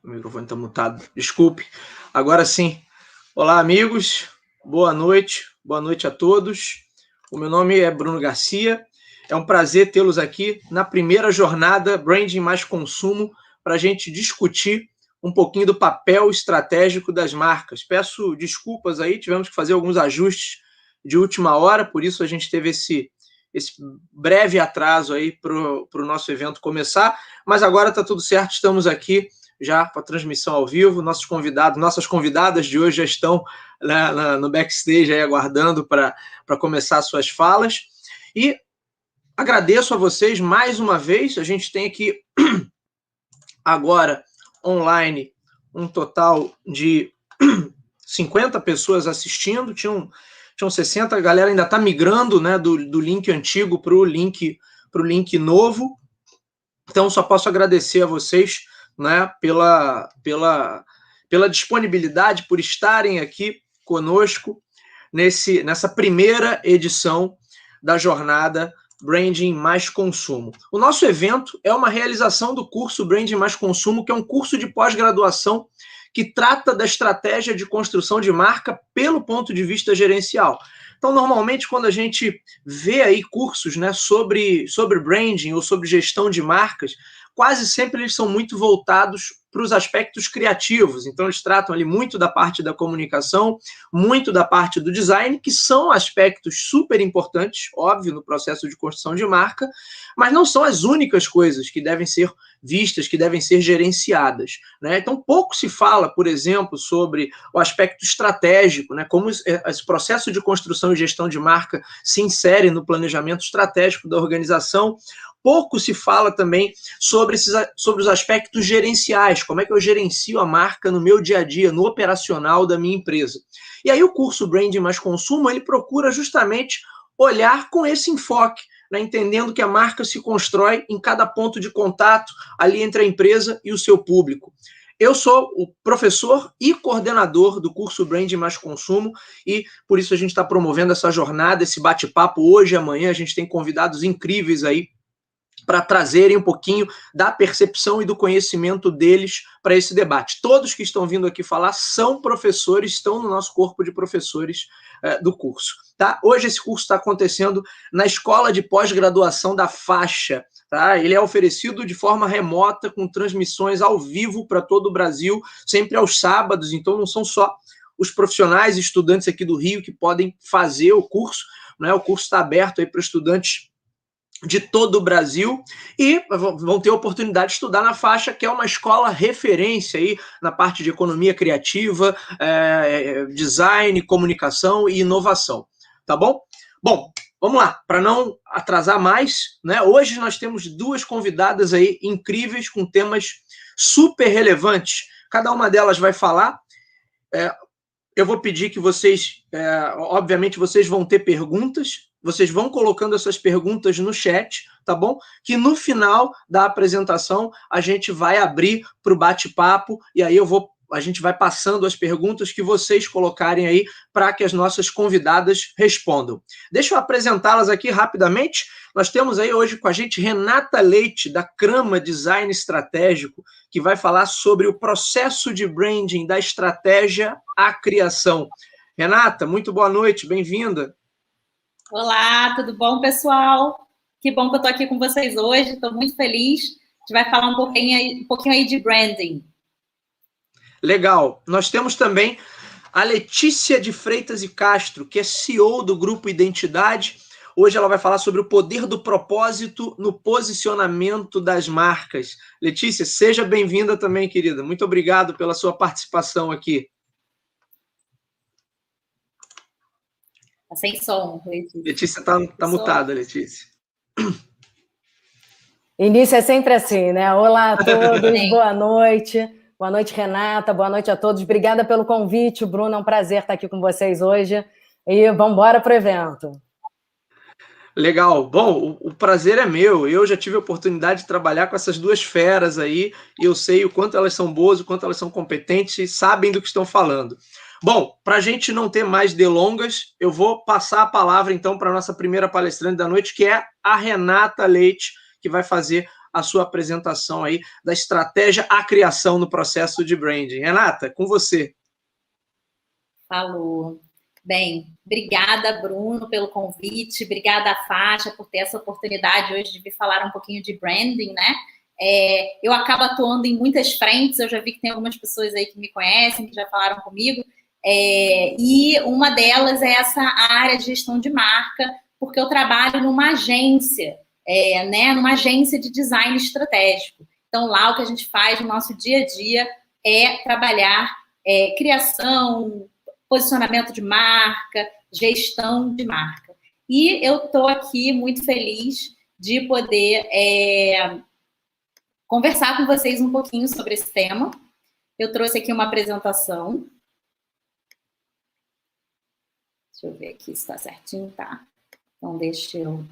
O microfone está mutado, desculpe. Agora sim. Olá, amigos. Boa noite a todos. O meu nome é Bruno Garcia. É um prazer tê-los aqui na primeira jornada Branding mais Consumo para a gente discutir um pouquinho do papel estratégico das marcas. Peço desculpas aí, tivemos que fazer alguns ajustes de última hora, por isso a gente teve esse breve atraso aí para o nosso evento começar, mas agora está tudo certo, estamos aqui já com a transmissão ao vivo, nossos convidados, nossas convidadas de hoje já estão no backstage aí aguardando para começar suas falas, e agradeço a vocês mais uma vez. A gente tem aqui agora online um total de 50 pessoas assistindo, tinham 60, a galera ainda está migrando, né, do link antigo para o link novo, então só posso agradecer a vocês, né, pela disponibilidade, por estarem aqui conosco nessa primeira edição da jornada Branding mais Consumo. O nosso evento é uma realização do curso Branding mais Consumo, que é um curso de pós-graduação que trata da estratégia de construção de marca pelo ponto de vista gerencial. Então, normalmente, quando a gente vê aí cursos, né, sobre branding ou sobre gestão de marcas, quase sempre eles são muito voltados para os aspectos criativos. Então, eles tratam ali muito da parte da comunicação, muito da parte do design, que são aspectos super importantes, óbvio, no processo de construção de marca, mas não são as únicas coisas que devem ser vistas, que devem ser gerenciadas, né? Então, pouco se fala, por exemplo, sobre o aspecto estratégico, né? Como esse processo de construção e gestão de marca se insere no planejamento estratégico da organização. Pouco se fala também sobre os aspectos gerenciais, como é que eu gerencio a marca no meu dia a dia, no operacional da minha empresa. E aí o curso Branding mais Consumo, ele procura justamente olhar com esse enfoque, né, entendendo que a marca se constrói em cada ponto de contato ali entre a empresa e o seu público. Eu sou o professor e coordenador do curso Branding mais Consumo, e por isso a gente está promovendo essa jornada, esse bate-papo hoje e amanhã. A gente tem convidados incríveis aí para trazerem um pouquinho da percepção e do conhecimento deles para esse debate. Todos que estão vindo aqui falar são professores, estão no nosso corpo de professores do curso. Tá? Hoje esse curso está acontecendo na Escola de Pós-Graduação da Faixa. Tá? Ele é oferecido de forma remota, com transmissões ao vivo para todo o Brasil, sempre aos sábados. Então não são só os profissionais e estudantes aqui do Rio que podem fazer o curso, né? O curso está aberto aí para estudantes de todo o Brasil, e vão ter a oportunidade de estudar na Faixa, que é uma escola referência aí na parte de economia criativa, design, comunicação e inovação. Tá bom? Bom, vamos lá, para não atrasar mais, né? Hoje nós temos duas convidadas aí incríveis, com temas super relevantes. Cada uma delas vai falar. Eu vou pedir que vocês, obviamente, vocês vão ter perguntas, vocês vão colocando essas perguntas no chat, tá bom? Que no final da apresentação a gente vai abrir para o bate-papo, e aí a gente vai passando as perguntas que vocês colocarem aí para que as nossas convidadas respondam. Deixa eu apresentá-las aqui rapidamente. Nós temos aí hoje com a gente Renata Leite, da Crama Design Estratégico, que vai falar sobre o processo de branding da estratégia à criação. Renata, muito boa noite, bem-vinda. Olá, tudo bom, pessoal? Que bom que eu estou aqui com vocês hoje, estou muito feliz. A gente vai falar um pouquinho aí de branding. Legal. Nós temos também a Letícia de Freitas e Castro, que é CEO do Grupo Identidade. Hoje ela vai falar sobre o poder do propósito no posicionamento das marcas. Letícia, seja bem-vinda também, querida. Muito obrigado pela sua participação aqui. Tá sem som, Letícia. Letícia está mutada, Letícia. Início é sempre assim, né? Olá a todos, boa noite. Boa noite, Renata. Boa noite a todos. Obrigada pelo convite, Bruno. É um prazer estar aqui com vocês hoje. E vamos embora para o evento. Legal. Bom, o prazer é meu. Eu já tive a oportunidade de trabalhar com essas duas feras aí, e eu sei o quanto elas são boas, o quanto elas são competentes e sabem do que estão falando. Bom, para a gente não ter mais delongas, eu vou passar a palavra, então, para a nossa primeira palestrante da noite, que é a Renata Leite, que vai fazer a sua apresentação aí da estratégia à criação no processo de branding. Renata, com você. Falou. Bem, obrigada, Bruno, pelo convite, obrigada, Faixa, por ter essa oportunidade hoje de vir falar um pouquinho de branding, né? Eu acabo atuando em muitas frentes, eu já vi que tem algumas pessoas aí que me conhecem, que já falaram comigo, e uma delas é essa área de gestão de marca, porque eu trabalho numa agência, né, numa agência de design estratégico. Então, lá o que a gente faz no nosso dia a dia é trabalhar criação, posicionamento de marca, gestão de marca. E eu estou aqui muito feliz de poder conversar com vocês um pouquinho sobre esse tema. Eu trouxe aqui uma apresentação. Deixa eu ver aqui se está certinho, tá? Então, deixa eu...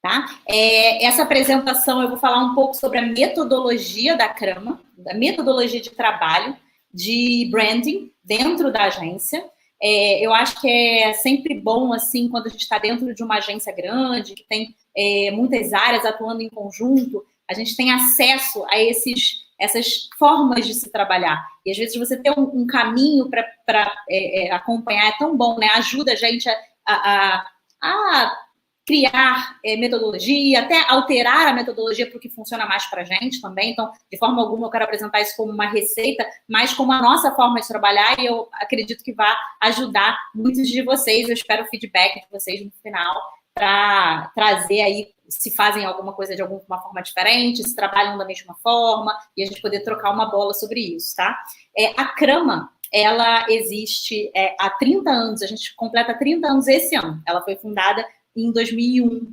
Tá? Essa apresentação eu vou falar um pouco sobre a metodologia da Crama, da metodologia de trabalho, de branding dentro da agência. Eu acho que é sempre bom, assim, quando a gente está dentro de uma agência grande, que tem muitas áreas atuando em conjunto, a gente tem acesso a essas formas de se trabalhar. E, às vezes, você ter um caminho para acompanhar é tão bom, né? Ajuda a gente a criar metodologia, até alterar a metodologia para o que funciona mais para a gente também. Então, de forma alguma, eu quero apresentar isso como uma receita, mas como a nossa forma de trabalhar, e eu acredito que vai ajudar muitos de vocês. Eu espero o feedback de vocês no final para trazer aí se fazem alguma coisa de alguma forma diferente, se trabalham da mesma forma, e a gente poder trocar uma bola sobre isso, tá? A Crama, ela existe há 30 anos, a gente completa 30 anos esse ano. Ela foi fundada em 2001.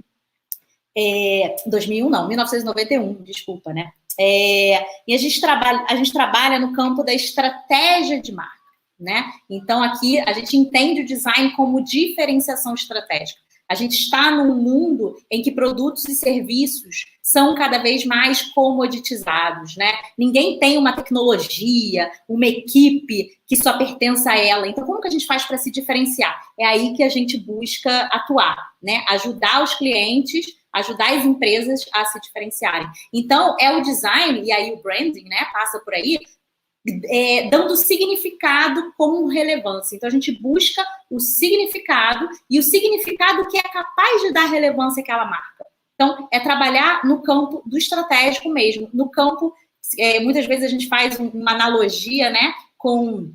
1991, desculpa, né? E a gente trabalha no campo da estratégia de marca, né? Então, aqui, a gente entende o design como diferenciação estratégica. A gente está num mundo em que produtos e serviços são cada vez mais comoditizados, né? Ninguém tem uma tecnologia, uma equipe que só pertence a ela. Então, como que a gente faz para se diferenciar? É aí que a gente busca atuar, né? Ajudar os clientes, ajudar as empresas a se diferenciarem. Então, é o design, e aí o branding, né? Passa por aí, dando significado como relevância. Então, a gente busca o significado, e o significado que é capaz de dar relevância àquela marca. Então, é trabalhar no campo do estratégico mesmo, no campo, muitas vezes a gente faz uma analogia, né, com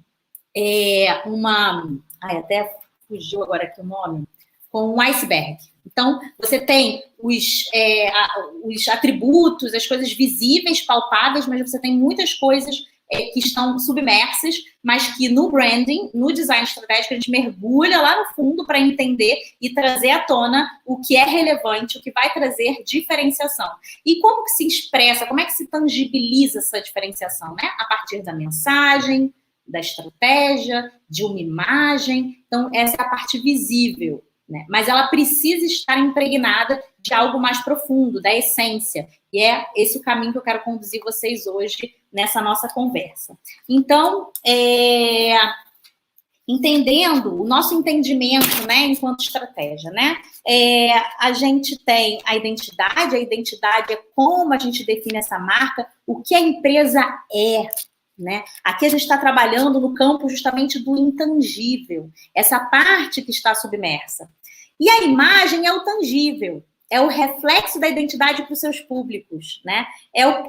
até fugiu agora aqui o nome, com um iceberg. Então, você tem os atributos, as coisas visíveis, palpáveis, mas você tem muitas coisas que estão submersas, mas que no branding, no design estratégico, a gente mergulha lá no fundo para entender e trazer à tona o que é relevante, o que vai trazer diferenciação. E como que se expressa, como é que se tangibiliza essa diferenciação, né? A partir da mensagem, da estratégia, de uma imagem. Então, essa é a parte visível, né? Mas ela precisa estar impregnada de algo mais profundo, da essência. E é esse o caminho que eu quero conduzir vocês hoje nessa nossa conversa. Então, entendendo o nosso entendimento, né, enquanto estratégia, né? A gente tem a identidade é como a gente define essa marca, o que a empresa é, né? Aqui a gente está trabalhando no campo justamente do intangível, essa parte que está submersa. E a imagem é o tangível, é o reflexo da identidade para os seus públicos, né?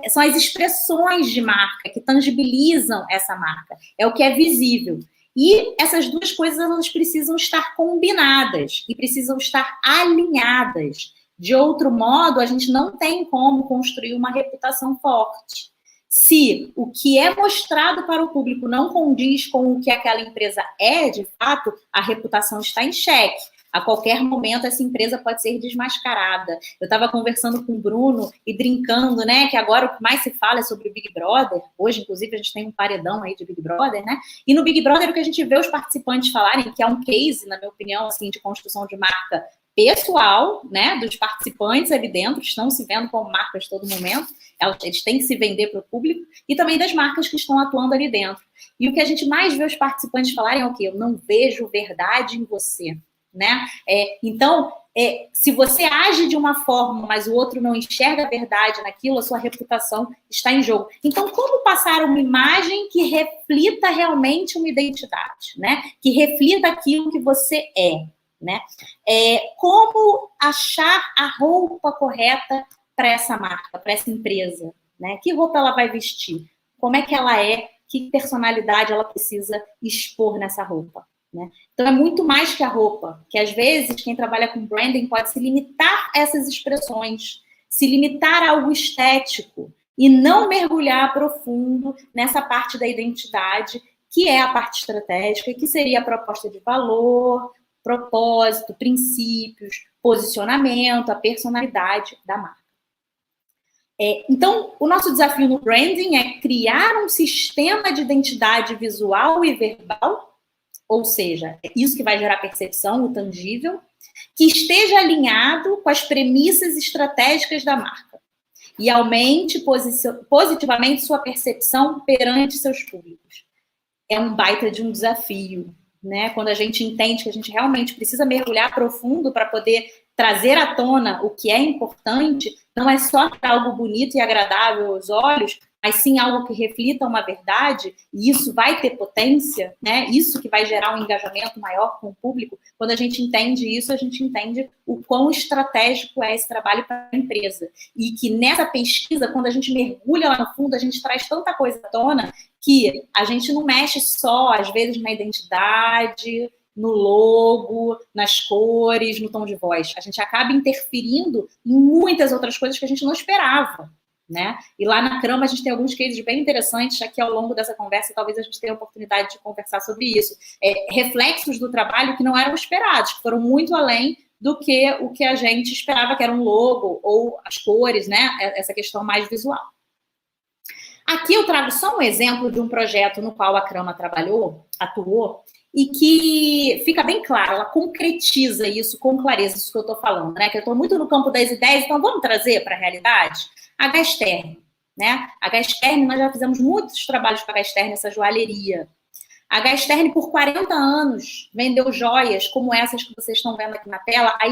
São as expressões de marca que tangibilizam essa marca, é o que é visível. E essas duas coisas, elas precisam estar combinadas e precisam estar alinhadas. De outro modo, a gente não tem como construir uma reputação forte. Se o que é mostrado para o público não condiz com o que aquela empresa é, de fato, a reputação está em xeque. A qualquer momento, essa empresa pode ser desmascarada. Eu estava conversando com o Bruno e brincando, né, que agora o que mais se fala é sobre o Big Brother. Hoje, inclusive, a gente tem um paredão aí de Big Brother, né? E no Big Brother, o que a gente vê os participantes falarem, que é um case, na minha opinião, assim, de construção de marca pessoal, né, dos participantes ali dentro, estão se vendo como marcas a todo momento, eles têm que se vender para o público, e também das marcas que estão atuando ali dentro. E o que a gente mais vê os participantes falarem é o quê? Eu não vejo verdade em você, né? Então, se você age de uma forma, mas o outro não enxerga a verdade naquilo, a sua reputação está em jogo. Então, como passar uma imagem que reflita realmente uma identidade, né? Que reflita aquilo que você é, né? Como achar a roupa correta para essa marca, para essa empresa, né? Que roupa ela vai vestir? Como é que ela é? Que personalidade ela precisa expor nessa roupa, né? Então, é muito mais que a roupa, que às vezes quem trabalha com branding pode se limitar a essas expressões, se limitar a algo estético e não mergulhar profundo nessa parte da identidade, que é a parte estratégica, que seria a proposta de valor, propósito, princípios, posicionamento, a personalidade da marca. Então, o nosso desafio no branding é criar um sistema de identidade visual e verbal, ou seja, é isso que vai gerar percepção, o tangível, que esteja alinhado com as premissas estratégicas da marca e aumente positivamente sua percepção perante seus públicos. É um baita de um desafio, né? Quando a gente entende que a gente realmente precisa mergulhar profundo para poder trazer à tona o que é importante, não é só algo bonito e agradável aos olhos, mas sim algo que reflita uma verdade, e isso vai ter potência, né? Isso que vai gerar um engajamento maior com o público. Quando a gente entende isso, a gente entende o quão estratégico é esse trabalho para a empresa. E que nessa pesquisa, quando a gente mergulha lá no fundo, a gente traz tanta coisa à tona que a gente não mexe só, às vezes, na identidade, no logo, nas cores, no tom de voz. A gente acaba interferindo em muitas outras coisas que a gente não esperava, né? E lá na Crama a gente tem alguns cases bem interessantes. Aqui ao longo dessa conversa, talvez a gente tenha a oportunidade de conversar sobre isso. Reflexos do trabalho que não eram esperados, que foram muito além do que o que a gente esperava, que era um logo ou as cores, né? Essa questão mais visual. Aqui eu trago só um exemplo de um projeto no qual a Crama atuou, e que fica bem claro, ela concretiza isso com clareza, isso que eu estou falando, né? Que eu estou muito no campo das ideias, então vamos trazer para a realidade a Gasterne, né? A Gasterne, nós já fizemos muitos trabalhos com a Gasterne, essa joalheria. A Gasterne, por 40 anos, vendeu joias como essas que vocês estão vendo aqui na tela, à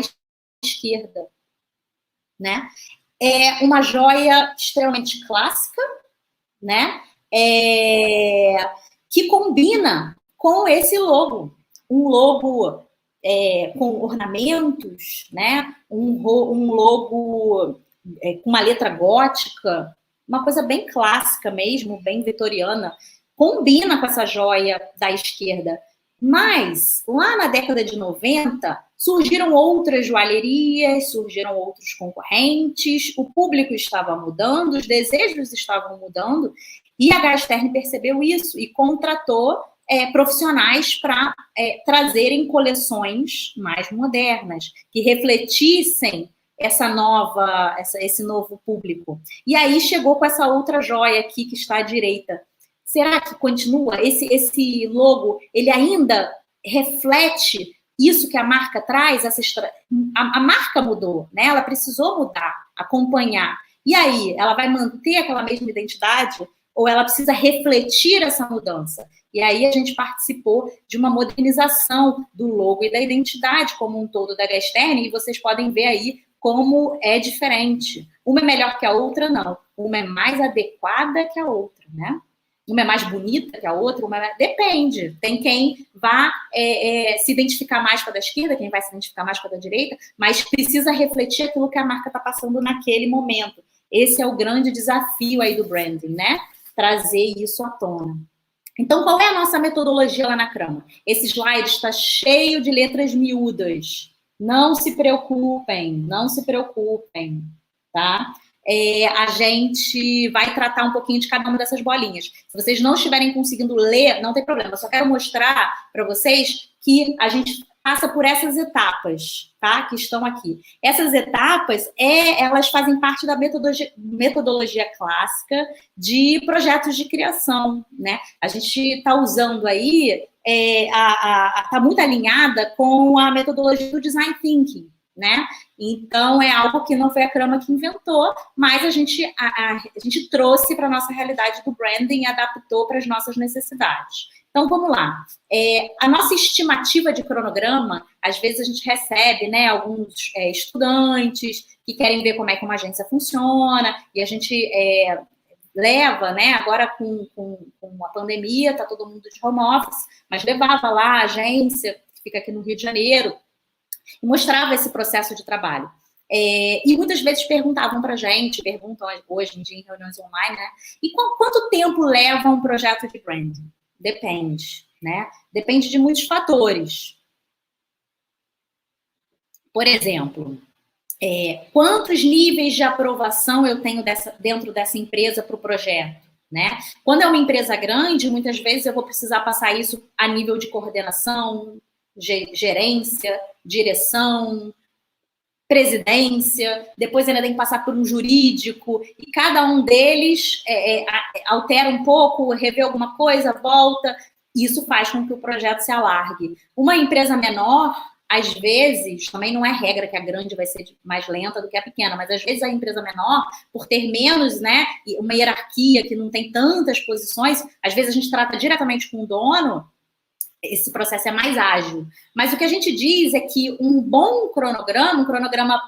esquerda, né? É uma joia extremamente clássica, né? Que combina com esse logo, um logo com ornamentos, né? Um logo com uma letra gótica, uma coisa bem clássica mesmo, bem vitoriana, combina com essa joia da esquerda. Mas, lá na década de 90, surgiram outras joalherias, surgiram outros concorrentes, o público estava mudando, os desejos estavam mudando, e a Gasterne percebeu isso e contratou profissionais para trazerem coleções mais modernas, que refletissem esse novo público. E aí chegou com essa outra joia aqui que está à direita. Será que continua? Esse logo, ele ainda reflete isso que a marca traz? A marca mudou, né? Ela precisou mudar, acompanhar. E aí, ela vai manter aquela mesma identidade ou ela precisa refletir essa mudança? E aí a gente participou de uma modernização do logo e da identidade como um todo da Gasterne, e vocês podem ver aí como é diferente. Uma é melhor que a outra, não. Uma é mais adequada que a outra, né? Uma é mais bonita que a outra, depende. Tem quem vá se identificar mais com a da esquerda, quem vai se identificar mais com a da direita, mas precisa refletir aquilo que a marca está passando naquele momento. Esse é o grande desafio aí do branding, né? Trazer isso à tona. Então, qual é a nossa metodologia lá na Crama? Esse slide está cheio de letras miúdas. Não se preocupem, tá? A gente vai tratar um pouquinho de cada uma dessas bolinhas. Se vocês não estiverem conseguindo ler, não tem problema. Eu só quero mostrar para vocês que a gente passa por essas etapas, tá? Que estão aqui. Essas etapas, elas fazem parte da metodologia clássica de projetos de criação, né? A gente está usando aí, está muito alinhada com a metodologia do Design Thinking, né? Então, é algo que não foi a Crama que inventou, mas a gente trouxe para a nossa realidade do branding e adaptou para as nossas necessidades. Então, vamos lá. A nossa estimativa de cronograma, às vezes a gente recebe, né, alguns estudantes que querem ver como é que uma agência funciona, e a gente leva, né, agora com a pandemia, está todo mundo de home office, mas levava lá a agência, que fica aqui no Rio de Janeiro, e mostrava esse processo de trabalho. E muitas vezes perguntavam para a gente, perguntam hoje em dia em reuniões online, né, e quanto tempo leva um projeto de branding? Depende, né? Depende de muitos fatores. Por exemplo, quantos níveis de aprovação eu tenho dentro dessa empresa para o projeto, né? Quando é uma empresa grande, muitas vezes eu vou precisar passar isso a nível de coordenação, gerência, direção, presidência, depois ainda tem que passar por um jurídico, e cada um deles altera um pouco, revê alguma coisa, volta, e isso faz com que o projeto se alargue. Uma empresa menor, às vezes, também não é regra que a grande vai ser mais lenta do que a pequena, mas às vezes a empresa menor, por ter menos, né, uma hierarquia que não tem tantas posições, às vezes a gente trata diretamente com o dono, esse processo é mais ágil. Mas o que a gente diz é que um bom cronograma, um cronograma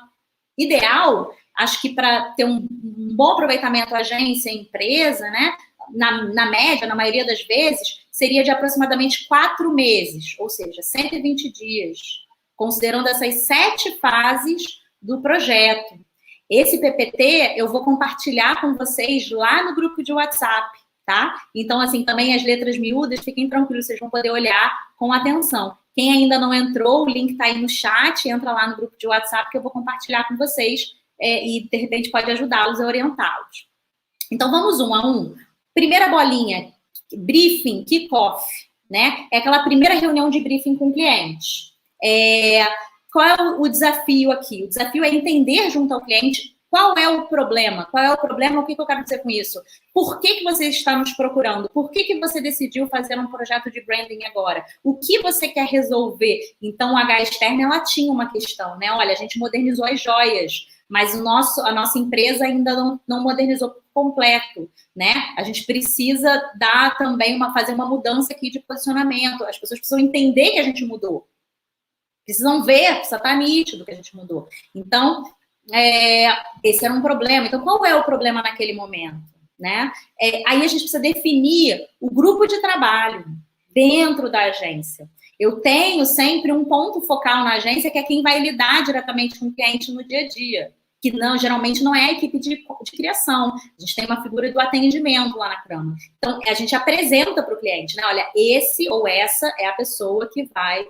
ideal, acho que para ter um bom aproveitamento agência e empresa, né, na média, na maioria das vezes, seria de aproximadamente 4 meses, ou seja, 120 dias, considerando essas 7 fases do projeto. Esse PPT eu vou compartilhar com vocês lá no grupo de WhatsApp, tá? Então, assim, também as letras miúdas, fiquem tranquilos, vocês vão poder olhar com atenção. Quem ainda não entrou, o link está aí no chat, entra lá no grupo de WhatsApp que eu vou compartilhar com vocês e, de repente, pode ajudá-los a orientá-los. Então, vamos um a um. Primeira bolinha, briefing, kick-off, né? É aquela primeira reunião de briefing com o cliente. Qual é o desafio aqui? O desafio é entender junto ao cliente qual é o problema? Qual é o problema? O que eu quero dizer com isso? Por que você está nos procurando? Por que você decidiu fazer um projeto de branding agora? O que você quer resolver? Então, a H Externa, ela tinha uma questão, né? Olha, a gente modernizou as joias, mas a nossa empresa ainda não modernizou por completo, né? A gente precisa dar também fazer uma mudança aqui de posicionamento. As pessoas precisam entender que a gente mudou. Precisam ver, precisa estar nítido que a gente mudou. Então, esse era um problema. Então, qual é o problema naquele momento, né? Aí a gente precisa definir o grupo de trabalho dentro da agência. Eu tenho sempre um ponto focal na agência, que é quem vai lidar diretamente com o cliente no dia a dia, que geralmente não é a equipe de criação. A gente tem uma figura do atendimento lá na Crama. Então, a gente apresenta para o cliente, né? Olha, esse ou essa é a pessoa que vai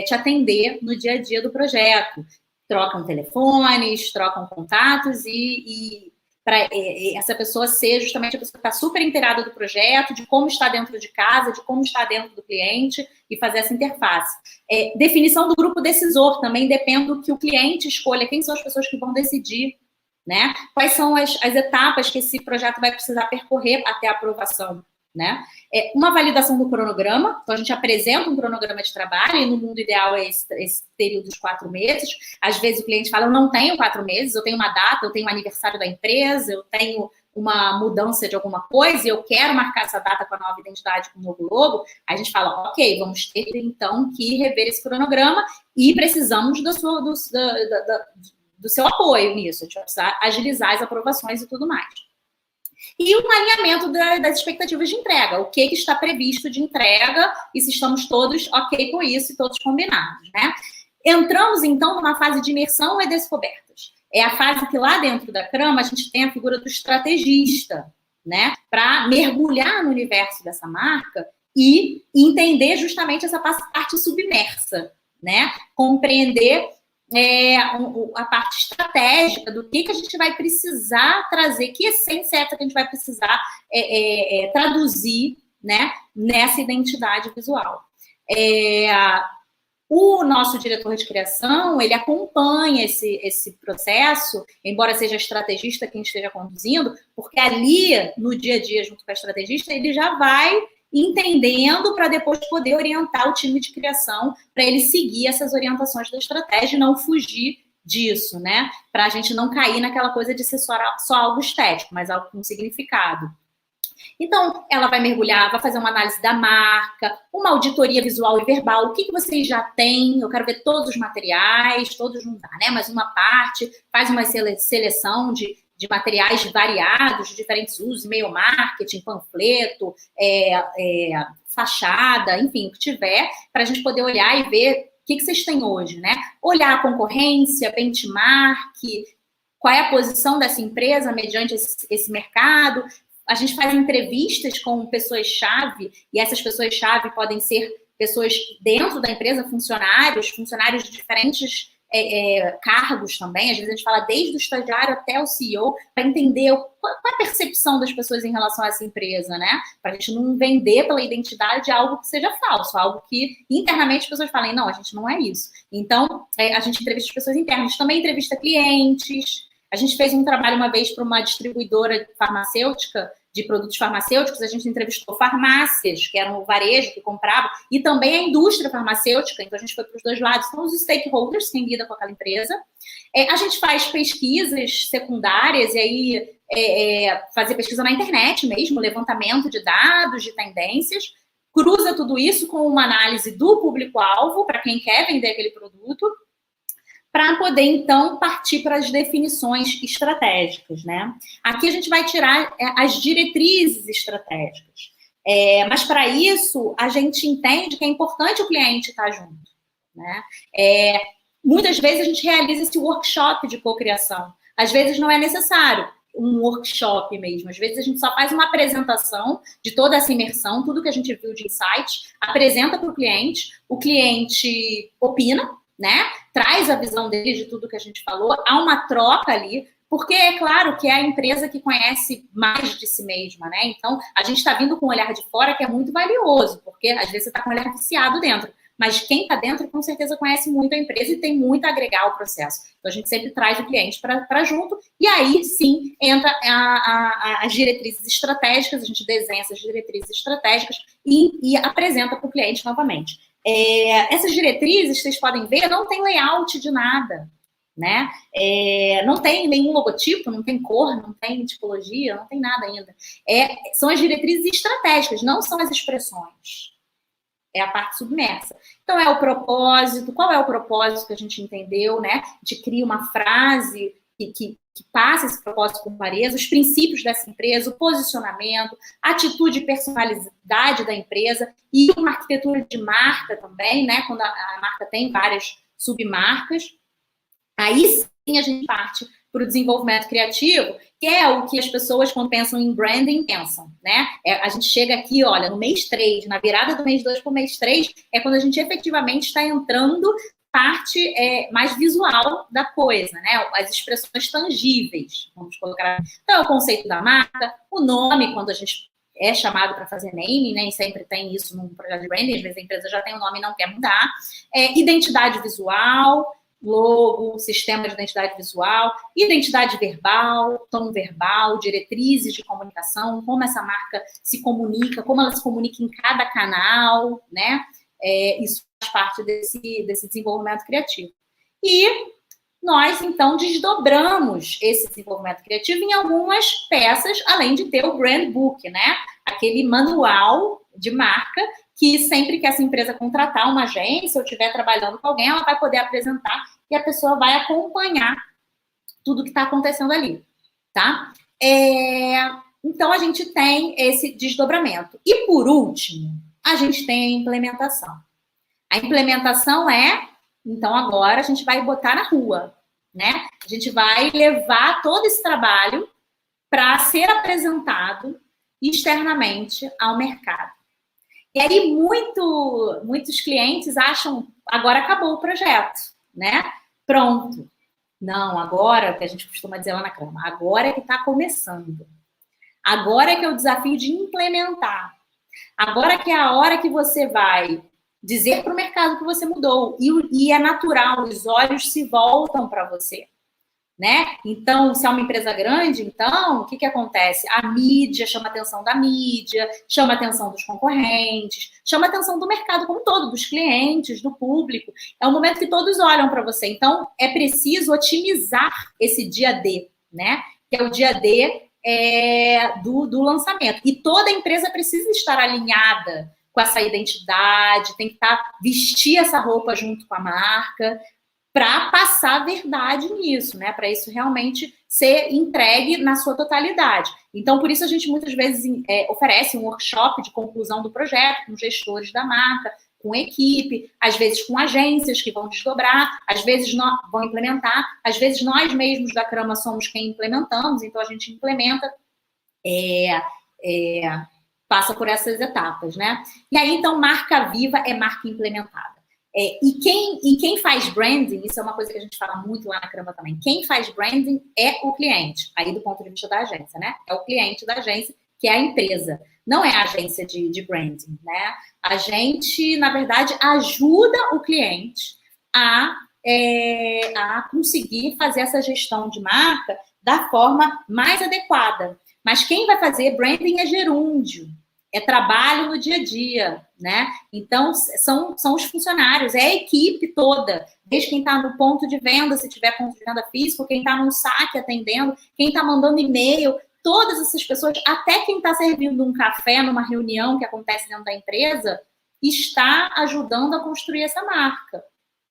te atender no dia a dia do projeto. Trocam telefones, trocam contatos e para essa pessoa ser justamente a pessoa que está super inteirada do projeto, de como está dentro de casa, de como está dentro do cliente e fazer essa interface. Definição do grupo decisor também depende do que o cliente escolha, quem são as pessoas que vão decidir, né? Quais são as etapas que esse projeto vai precisar percorrer até a aprovação, né? Uma validação do cronograma, então a gente apresenta um cronograma de trabalho, e no mundo ideal é esse período de 4 meses. Às vezes o cliente fala, eu não tenho 4 meses, eu tenho uma data, eu tenho um aniversário da empresa, eu tenho uma mudança de alguma coisa e eu quero marcar essa data com a nova identidade, com o novo logo. Aí a gente fala, ok, vamos ter então que rever esse cronograma e precisamos do seu apoio nisso, a gente vai precisar agilizar as aprovações e tudo mais. E o alinhamento das expectativas de entrega, o que está previsto de entrega e se estamos todos ok com isso e todos combinados, né? Entramos, então, numa fase de imersão e descobertas. É a fase que lá dentro da Crama a gente tem a figura do estrategista, né? Para mergulhar no universo dessa marca e entender justamente essa parte submersa, né? Compreender a parte estratégica do que a gente vai precisar trazer, que essência é essa que a gente vai precisar traduzir, né, nessa identidade visual. O nosso diretor de criação, ele acompanha esse processo, embora seja estrategista quem esteja conduzindo, porque ali, no dia a dia, junto com a estrategista, ele já vai entendendo para depois poder orientar o time de criação, para ele seguir essas orientações da estratégia e não fugir disso, né? Para a gente não cair naquela coisa de ser só algo estético, mas algo com significado. Então, ela vai mergulhar, vai fazer uma análise da marca, uma auditoria visual e verbal. O que vocês já têm? Eu quero ver todos os materiais, todos não dá, né? Mas uma parte, faz uma seleção de materiais variados, de diferentes usos, e-mail marketing, panfleto, fachada, enfim, o que tiver, para a gente poder olhar e ver o que vocês têm hoje, né? Olhar a concorrência, benchmark, qual é a posição dessa empresa mediante esse mercado. A gente faz entrevistas com pessoas-chave, e essas pessoas-chave podem ser pessoas dentro da empresa, funcionários de diferentes cargos também. Às vezes a gente fala desde o estagiário até o CEO, para entender qual é a percepção das pessoas em relação a essa empresa, né? Para a gente não vender pela identidade algo que seja falso, algo que internamente as pessoas falem, não, a gente não é isso. Então, a gente entrevista as pessoas internas, também entrevista clientes. A gente fez um trabalho uma vez para uma distribuidora farmacêutica, de produtos farmacêuticos, a gente entrevistou farmácias, que eram o varejo que comprava, e também a indústria farmacêutica, então a gente foi para os dois lados, são os stakeholders, quem lida com aquela empresa. A gente faz pesquisas secundárias, e aí fazer pesquisa na internet mesmo, levantamento de dados, de tendências, cruza tudo isso com uma análise do público-alvo, para quem quer vender aquele produto, para poder, então, partir para as definições estratégicas, né? Aqui a gente vai tirar as diretrizes estratégicas. Mas, para isso, a gente entende que é importante o cliente estar junto, né? Muitas vezes a gente realiza esse workshop de cocriação. Às vezes não é necessário um workshop mesmo. Às vezes a gente só faz uma apresentação de toda essa imersão, tudo que a gente viu de insight, apresenta para o cliente opina, né? Traz a visão dele de tudo que a gente falou, há uma troca ali, porque é claro que é a empresa que conhece mais de si mesma, né? Então, a gente está vindo com um olhar de fora que é muito valioso, porque às vezes você está com um olhar viciado dentro, mas quem está dentro com certeza conhece muito a empresa e tem muito a agregar ao processo. Então, a gente sempre traz o cliente para junto, e aí sim entra as diretrizes estratégicas, a gente desenha essas diretrizes estratégicas e apresenta para o cliente novamente. Essas diretrizes, vocês podem ver, não tem layout de nada, né? Não tem nenhum logotipo, não tem cor, não tem tipologia, não tem nada ainda. São as diretrizes estratégicas, não são as expressões. É a parte submersa. Então, é o propósito. Qual é o propósito que a gente entendeu, né? A gente cria uma frase que passa esse propósito com clareza, os princípios dessa empresa, o posicionamento, a atitude e personalidade da empresa e uma arquitetura de marca também, né? Quando a marca tem várias submarcas. Aí sim a gente parte para o desenvolvimento criativo, que é o que as pessoas, quando pensam em branding, pensam, né? A gente chega aqui, olha, no mês 3, na virada do mês 2 para o mês 3, é quando a gente efetivamente está entrando parte mais visual da coisa, né? As expressões tangíveis, vamos colocar. Então, é o conceito da marca, o nome, quando a gente é chamado para fazer naming, né? E sempre tem isso num projeto de branding, às vezes a empresa já tem um nome e não quer mudar. Identidade visual, logo, sistema de identidade visual, identidade verbal, tom verbal, diretrizes de comunicação, como essa marca se comunica, como ela se comunica em cada canal, né? Isso faz parte desse desenvolvimento criativo. E nós, então, desdobramos esse desenvolvimento criativo em algumas peças, além de ter o brand book, né? Aquele manual de marca que sempre que essa empresa contratar uma agência ou estiver trabalhando com alguém, ela vai poder apresentar e a pessoa vai acompanhar tudo que está acontecendo ali, tá? Então, a gente tem esse desdobramento. E, por último, a gente tem a implementação. A implementação então, agora a gente vai botar na rua, né? A gente vai levar todo esse trabalho para ser apresentado externamente ao mercado. E aí, muitos clientes acham, agora acabou o projeto, né? Pronto. Não, agora, o que a gente costuma dizer lá na Crama, agora é que está começando. Agora é que é o desafio de implementar. Agora que é a hora que você vai dizer para o mercado que você mudou. E é natural, os olhos se voltam para você. Né? Então, se é uma empresa grande, então, o que acontece? A mídia chama a atenção da mídia, chama a atenção dos concorrentes, chama a atenção do mercado como um todo, dos clientes, do público. É um momento que todos olham para você. Então, é preciso otimizar esse dia D, né? Que é o dia D do lançamento. E toda empresa precisa estar alinhada com essa identidade, tem que vestir essa roupa junto com a marca, para passar a verdade nisso, né? Para isso realmente ser entregue na sua totalidade. Então, por isso a gente muitas vezes oferece um workshop de conclusão do projeto com gestores da marca, com equipe, às vezes com agências que vão desdobrar, às vezes vão implementar, às vezes nós mesmos da Crama somos quem implementamos, então a gente implementa, passa por essas etapas, né? E aí, então, marca viva é marca implementada. E quem faz branding, isso é uma coisa que a gente fala muito lá na Crama também, quem faz branding é o cliente, aí do ponto de vista da agência, né? É o cliente da agência, que é a empresa, não é a agência de branding, né? A gente, na verdade, ajuda o cliente a conseguir fazer essa gestão de marca da forma mais adequada. Mas quem vai fazer branding é gerúndio, é trabalho no dia a dia, né? Então, são os funcionários, é a equipe toda, desde quem está no ponto de venda, se tiver ponto de venda físico, quem está no saque atendendo, quem está mandando e-mail, todas essas pessoas, até quem está servindo um café numa reunião que acontece dentro da empresa, está ajudando a construir essa marca,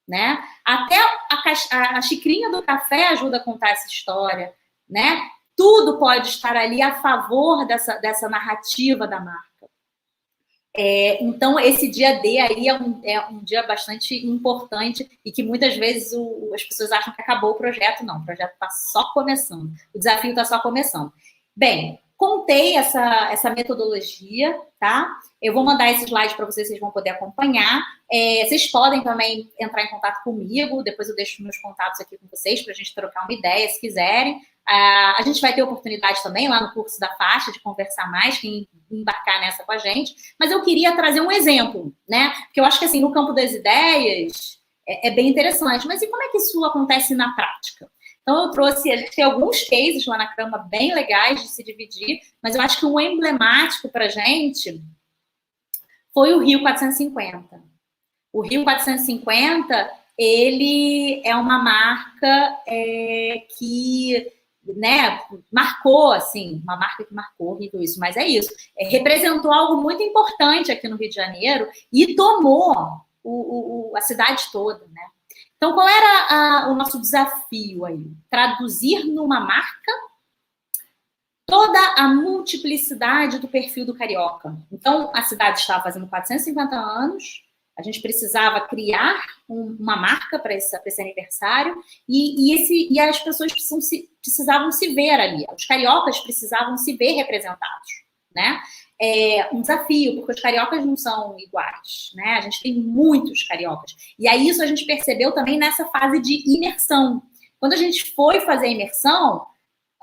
né? Até a xicrinha do café ajuda a contar essa história, né? Tudo pode estar ali a favor dessa narrativa da marca. Então, esse dia D aí é um dia bastante importante e que muitas vezes as pessoas acham que acabou o projeto. Não, o projeto está só começando. O desafio está só começando. Bem, contei essa metodologia, tá? Eu vou mandar esse slide para vocês vão poder acompanhar. Vocês podem também entrar em contato comigo, depois eu deixo meus contatos aqui com vocês para a gente trocar uma ideia, se quiserem. A gente vai ter oportunidade também lá no curso da faixa de conversar mais, quem embarcar nessa com a gente. Mas eu queria trazer um exemplo, né? Porque eu acho que assim, no campo das ideias é bem interessante. Mas e como é que isso acontece na prática? Então, eu trouxe, a gente tem alguns cases lá na Crama bem legais de se dividir, mas eu acho que um emblemático para a gente foi o Rio 450. O Rio 450, ele é uma marca que, né, marcou, assim, uma marca que marcou, horrível isso, mas é isso. Representou algo muito importante aqui no Rio de Janeiro e tomou a cidade toda, né? Então, qual era o nosso desafio aí? Traduzir numa marca toda a multiplicidade do perfil do carioca. Então, a cidade estava fazendo 450 anos, a gente precisava criar uma marca para esse aniversário e as pessoas precisavam se ver ali. Os cariocas precisavam se ver representados, né? Um desafio, porque os cariocas não são iguais, né? A gente tem muitos cariocas. E aí isso a gente percebeu também nessa fase de imersão. Quando a gente foi fazer a imersão,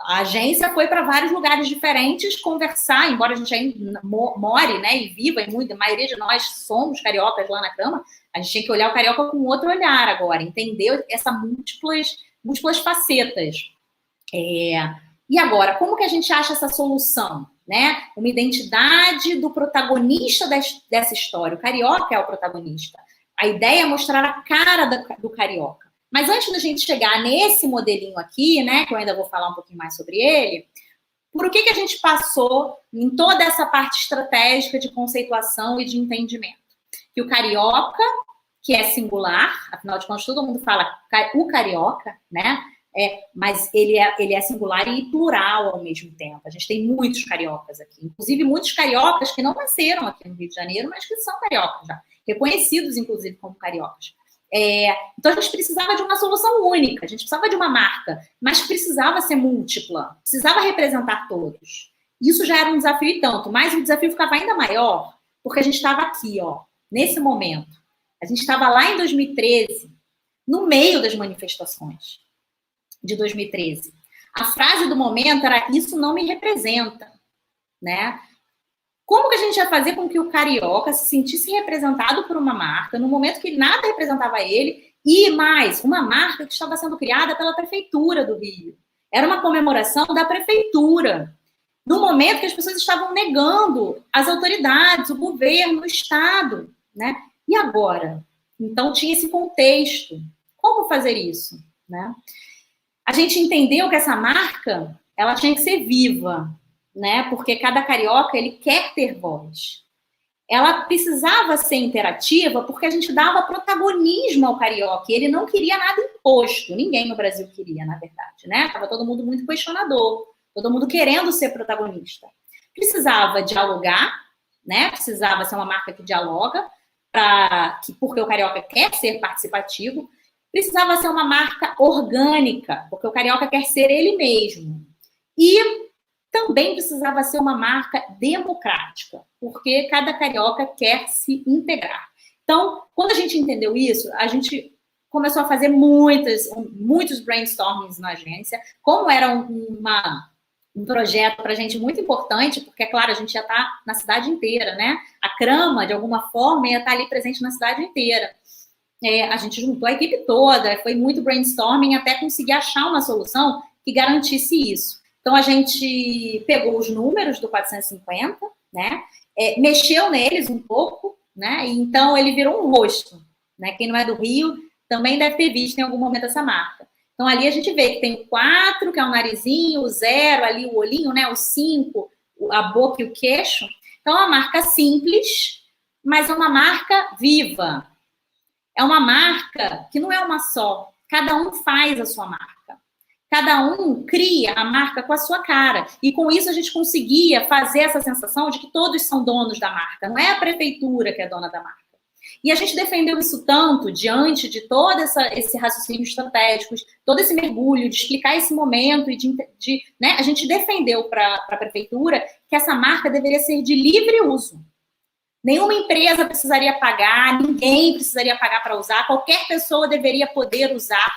a agência foi para vários lugares diferentes conversar, embora a gente ainda more, né, e viva, e a maioria de nós somos cariocas lá na Crama, a gente tinha que olhar o carioca com outro olhar agora, entender essas múltiplas facetas. E agora, como que a gente acha essa solução? Né? Uma identidade do protagonista dessa história. O carioca é o protagonista. A ideia é mostrar a cara do carioca. Mas antes da gente chegar nesse modelinho aqui, né, que eu ainda vou falar um pouquinho mais sobre ele, por que a gente passou em toda essa parte estratégica de conceituação e de entendimento? Que o carioca, que é singular, afinal de contas todo mundo fala o carioca, né? Mas ele é singular e plural ao mesmo tempo. A gente tem muitos cariocas aqui, inclusive muitos cariocas que não nasceram aqui no Rio de Janeiro, mas que são cariocas já, reconhecidos inclusive como cariocas. Então a gente precisava de uma solução única, a gente precisava de uma marca, mas precisava ser múltipla, precisava representar todos. Isso já era um desafio e tanto, mas o desafio ficava ainda maior, porque a gente estava aqui, ó, nesse momento. A gente estava lá em 2013, no meio das manifestações de 2013. A frase do momento era: isso não me representa, né? Como que a gente ia fazer com que o carioca se sentisse representado por uma marca, no momento que nada representava ele, e mais, uma marca que estava sendo criada pela Prefeitura do Rio. Era uma comemoração da Prefeitura, no momento que as pessoas estavam negando as autoridades, o governo, o Estado, né? E agora? Então, tinha esse contexto. Como fazer isso, né? A gente entendeu que essa marca, ela tinha que ser viva, né? Porque cada carioca, ele quer ter voz. Ela precisava ser interativa porque a gente dava protagonismo ao carioca. E ele não queria nada imposto. Ninguém no Brasil queria, na verdade, né? Estava todo mundo muito questionador. Todo mundo querendo ser protagonista. Precisava dialogar, né? Precisava ser uma marca que dialoga, porque o carioca quer ser participativo. Precisava ser uma marca orgânica, porque o carioca quer ser ele mesmo. E também precisava ser uma marca democrática, porque cada carioca quer se integrar. Então, quando a gente entendeu isso, a gente começou a fazer muitos brainstormings na agência. Como era um projeto para a gente muito importante, porque, é claro, a gente ia estar na cidade inteira, né? A Crama, de alguma forma, ia estar ali presente na cidade inteira. A gente juntou a equipe toda, foi muito brainstorming até conseguir achar uma solução que garantisse isso. Então, a gente pegou os números do 450, né? Mexeu neles um pouco, né? E então, ele virou um rosto, né? Quem não é do Rio também deve ter visto em algum momento essa marca. Então, ali a gente vê que tem o 4, que é o narizinho, o 0, ali o olhinho, né? O 5, a boca e o queixo. Então, é uma marca simples, mas é uma marca viva. É uma marca que não é uma só. Cada um faz a sua marca. Cada um cria a marca com a sua cara. E com isso a gente conseguia fazer essa sensação de que todos são donos da marca. Não é a prefeitura que é dona da marca. E a gente defendeu isso tanto diante de todo esse raciocínio estratégico, todo esse mergulho, de explicar esse momento, e né, a gente defendeu para a prefeitura que essa marca deveria ser de livre uso. Nenhuma empresa precisaria pagar, ninguém precisaria pagar para usar, qualquer pessoa deveria poder usar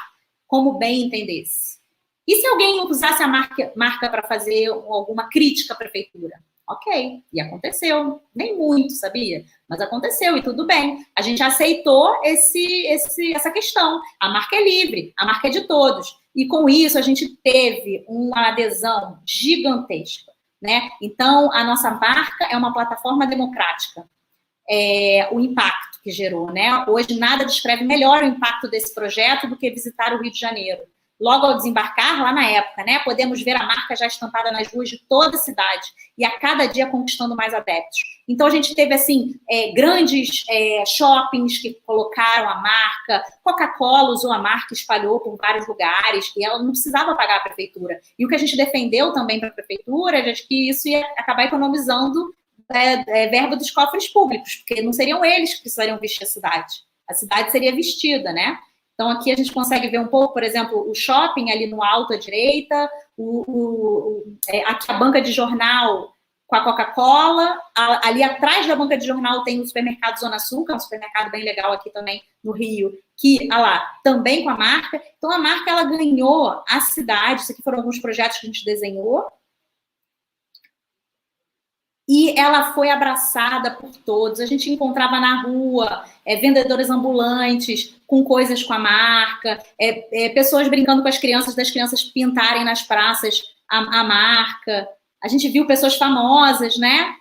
como bem entendesse. E se alguém usasse a marca para fazer alguma crítica à prefeitura? Ok, e aconteceu. Nem muito, sabia? Mas aconteceu e tudo bem. A gente aceitou essa questão. A marca é livre, a marca é de todos. E com isso a gente teve uma adesão gigantesca, né? Então, a nossa marca é uma plataforma democrática. O impacto que gerou, né? Hoje nada descreve melhor o impacto desse projeto do que visitar o Rio de Janeiro. Logo ao desembarcar, lá na época, né, podemos ver a marca já estampada nas ruas de toda a cidade e a cada dia conquistando mais adeptos. Então, a gente teve, assim, grandes shoppings que colocaram a marca, Coca-Cola usou a marca, espalhou por vários lugares, e ela não precisava pagar a prefeitura. E o que a gente defendeu também para a prefeitura é que isso ia acabar economizando verba dos cofres públicos, porque não seriam eles que precisariam vestir a cidade seria vestida, né? Então, aqui a gente consegue ver um pouco, por exemplo, o shopping ali no alto à direita, aqui a banca de jornal com a Coca-Cola, ali atrás da banca de jornal tem o supermercado Zona Sul, que é um supermercado bem legal aqui também no Rio, que, também com a marca. Então, a marca, ela ganhou a cidade, isso aqui foram alguns projetos que a gente desenhou, e ela foi abraçada por todos. A gente encontrava na rua vendedores ambulantes com coisas com a marca, pessoas brincando com as crianças, das crianças pintarem nas praças a marca. A gente viu pessoas famosas, né,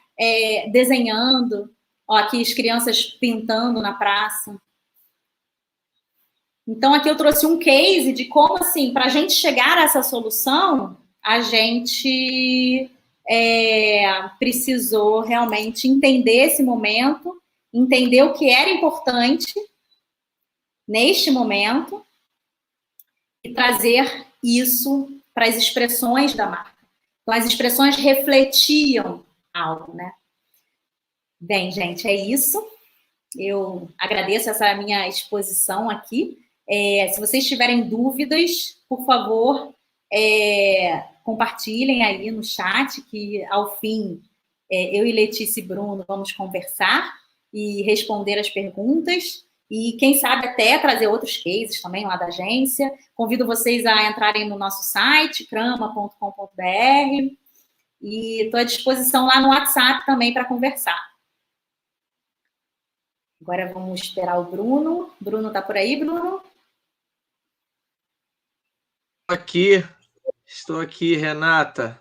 desenhando. Ó, aqui as crianças pintando na praça. Então, aqui eu trouxe um case de como, assim, para a gente chegar a essa solução, a gente precisou realmente entender esse momento, entender o que era importante neste momento e trazer isso para as expressões da marca. Então, as expressões refletiam algo, né? Bem, gente, é isso. Eu agradeço essa minha exposição aqui. Se vocês tiverem dúvidas, por favor, compartilhem aí no chat, que ao fim eu e Letícia e Bruno vamos conversar e responder as perguntas e quem sabe até trazer outros cases também lá da agência. Convido vocês a entrarem no nosso site, crama.com.br, E estou à disposição lá no WhatsApp também para conversar. Agora vamos esperar o Bruno. Bruno está por aí, Bruno? Estou aqui, Renata.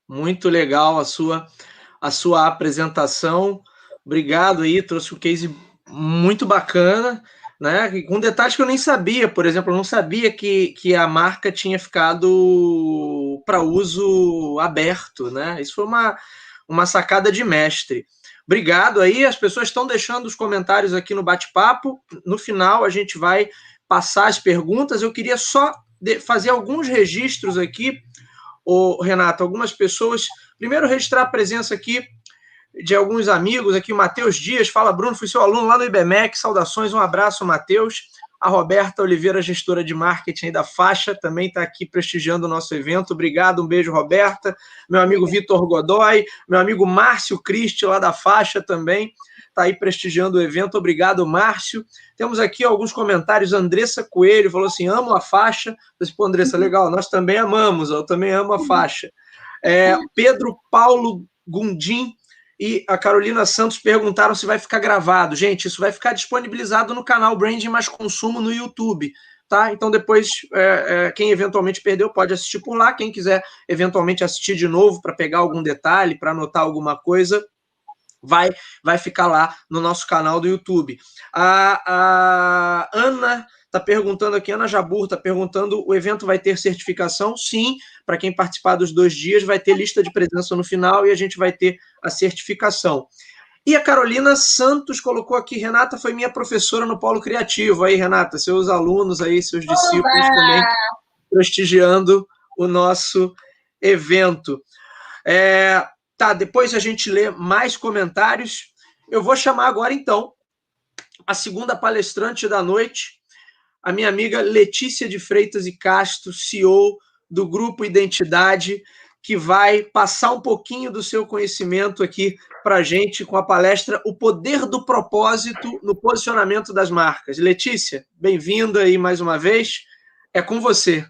Muito legal a sua apresentação. Obrigado aí, trouxe um case muito bacana, né? Com detalhes que eu nem sabia, por exemplo, eu não sabia que a marca tinha ficado para uso aberto, né? Isso foi uma sacada de mestre. Obrigado aí, as pessoas estão deixando os comentários aqui no bate-papo. No final, a gente vai passar as perguntas. Eu queria só fazer alguns registros aqui, Renato, algumas pessoas. Primeiro, registrar a presença aqui de alguns amigos aqui, o Matheus Dias, fala, Bruno, fui seu aluno lá no IBMEC, saudações, um abraço, Matheus. A Roberta Oliveira, gestora de marketing aí da Faixa, também está aqui prestigiando o nosso evento, obrigado, um beijo, Roberta. Meu amigo Vitor Godoy, meu amigo Márcio Cristi, lá da Faixa também, está aí prestigiando o evento, obrigado, Márcio. Temos aqui alguns comentários, Andressa Coelho falou assim, amo a Faixa. Eu disse, pô, Andressa, legal, nós também amamos, eu também amo a Faixa. Pedro Paulo Gundim e a Carolina Santos perguntaram se vai ficar gravado. Gente, isso vai ficar disponibilizado no canal Branding Mais Consumo no YouTube, tá? Então depois, quem eventualmente perdeu pode assistir por lá. Quem quiser eventualmente assistir de novo para pegar algum detalhe, para anotar alguma coisa, vai ficar lá no nosso canal do YouTube. A Ana está perguntando aqui, Ana Jabur está perguntando, o evento vai ter certificação? Sim, para quem participar dos 2 dias, vai ter lista de presença no final e a gente vai ter a certificação. E a Carolina Santos colocou aqui, Renata foi minha professora no Polo Criativo. Aí, Renata, seus alunos aí, seus discípulos também prestigiando o nosso evento. Tá, depois a gente lê mais comentários. Eu vou chamar agora, então, a segunda palestrante da noite, a minha amiga Letícia de Freitas e Castro, CEO do Grupo Identidade, que vai passar um pouquinho do seu conhecimento aqui para a gente com a palestra O Poder do Propósito no Posicionamento das Marcas. Letícia, bem-vinda aí mais uma vez. É com você.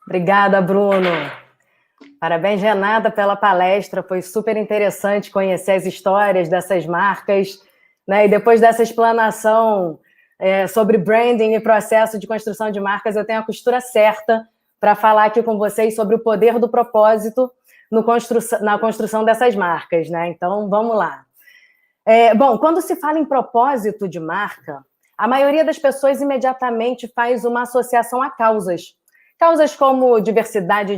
Obrigada, Bruno. Parabéns, Renata, pela palestra. Foi super interessante conhecer as histórias dessas marcas, né? E depois dessa explanação sobre branding e processo de construção de marcas, eu tenho a costura certa para falar aqui com vocês sobre o poder do propósito na construção dessas marcas, né? Então, vamos lá. Bom, quando se fala em propósito de marca, a maioria das pessoas imediatamente faz uma associação a causas. Causas como diversidade,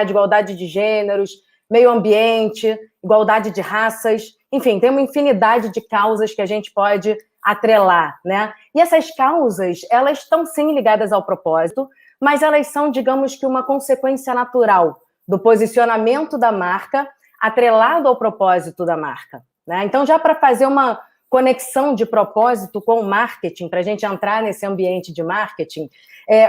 igualdade de gêneros, meio ambiente, igualdade de raças, enfim, tem uma infinidade de causas que a gente pode atrelar, né? E essas causas, elas estão sim ligadas ao propósito, mas elas são, digamos que, uma consequência natural do posicionamento da marca atrelado ao propósito da marca, né? Então, já para fazer uma conexão de propósito com o marketing, para a gente entrar nesse ambiente de marketing,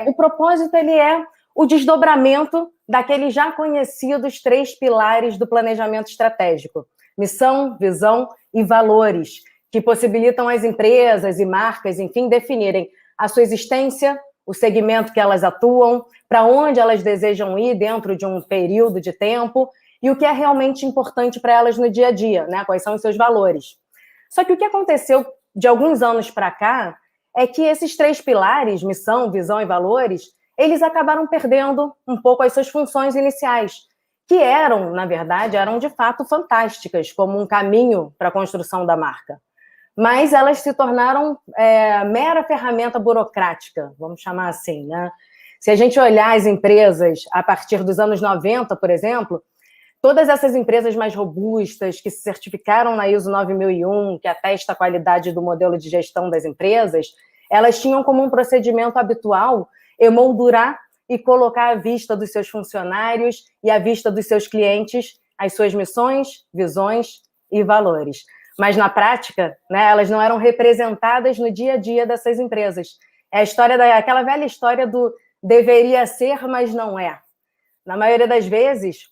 o propósito ele é o desdobramento daqueles já conhecidos 3 pilares do planejamento estratégico: missão, visão e valores, que possibilitam as empresas e marcas, enfim, definirem a sua existência, o segmento que elas atuam, para onde elas desejam ir dentro de um período de tempo e o que é realmente importante para elas no dia a dia, né? Quais são os seus valores. Só que o que aconteceu de alguns anos para cá é que esses 3 pilares, missão, visão e valores, eles acabaram perdendo um pouco as suas funções iniciais, que na verdade, eram de fato fantásticas, como um caminho para a construção da marca. Mas elas se tornaram mera ferramenta burocrática, vamos chamar assim, né? Se a gente olhar as empresas a partir dos anos 90, por exemplo, todas essas empresas mais robustas, que se certificaram na ISO 9001, que atesta a qualidade do modelo de gestão das empresas, elas tinham como um procedimento habitual emoldurar e colocar à vista dos seus funcionários e à vista dos seus clientes as suas missões, visões e valores. Mas, na prática, né, elas não eram representadas no dia a dia dessas empresas. É a história aquela velha história do deveria ser, mas não é. Na maioria das vezes,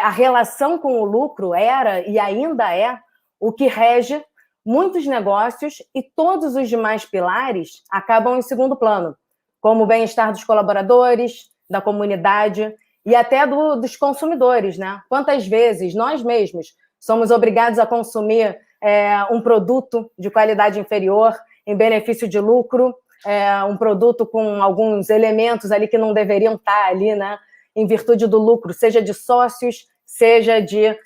a relação com o lucro era e ainda é o que rege muitos negócios e todos os demais pilares acabam em segundo plano, como o bem-estar dos colaboradores, da comunidade e até dos consumidores, né? Quantas vezes nós mesmos somos obrigados a consumir um produto de qualidade inferior em benefício de lucro, um produto com alguns elementos ali que não deveriam estar ali, né? Em virtude do lucro, seja de sócios, seja de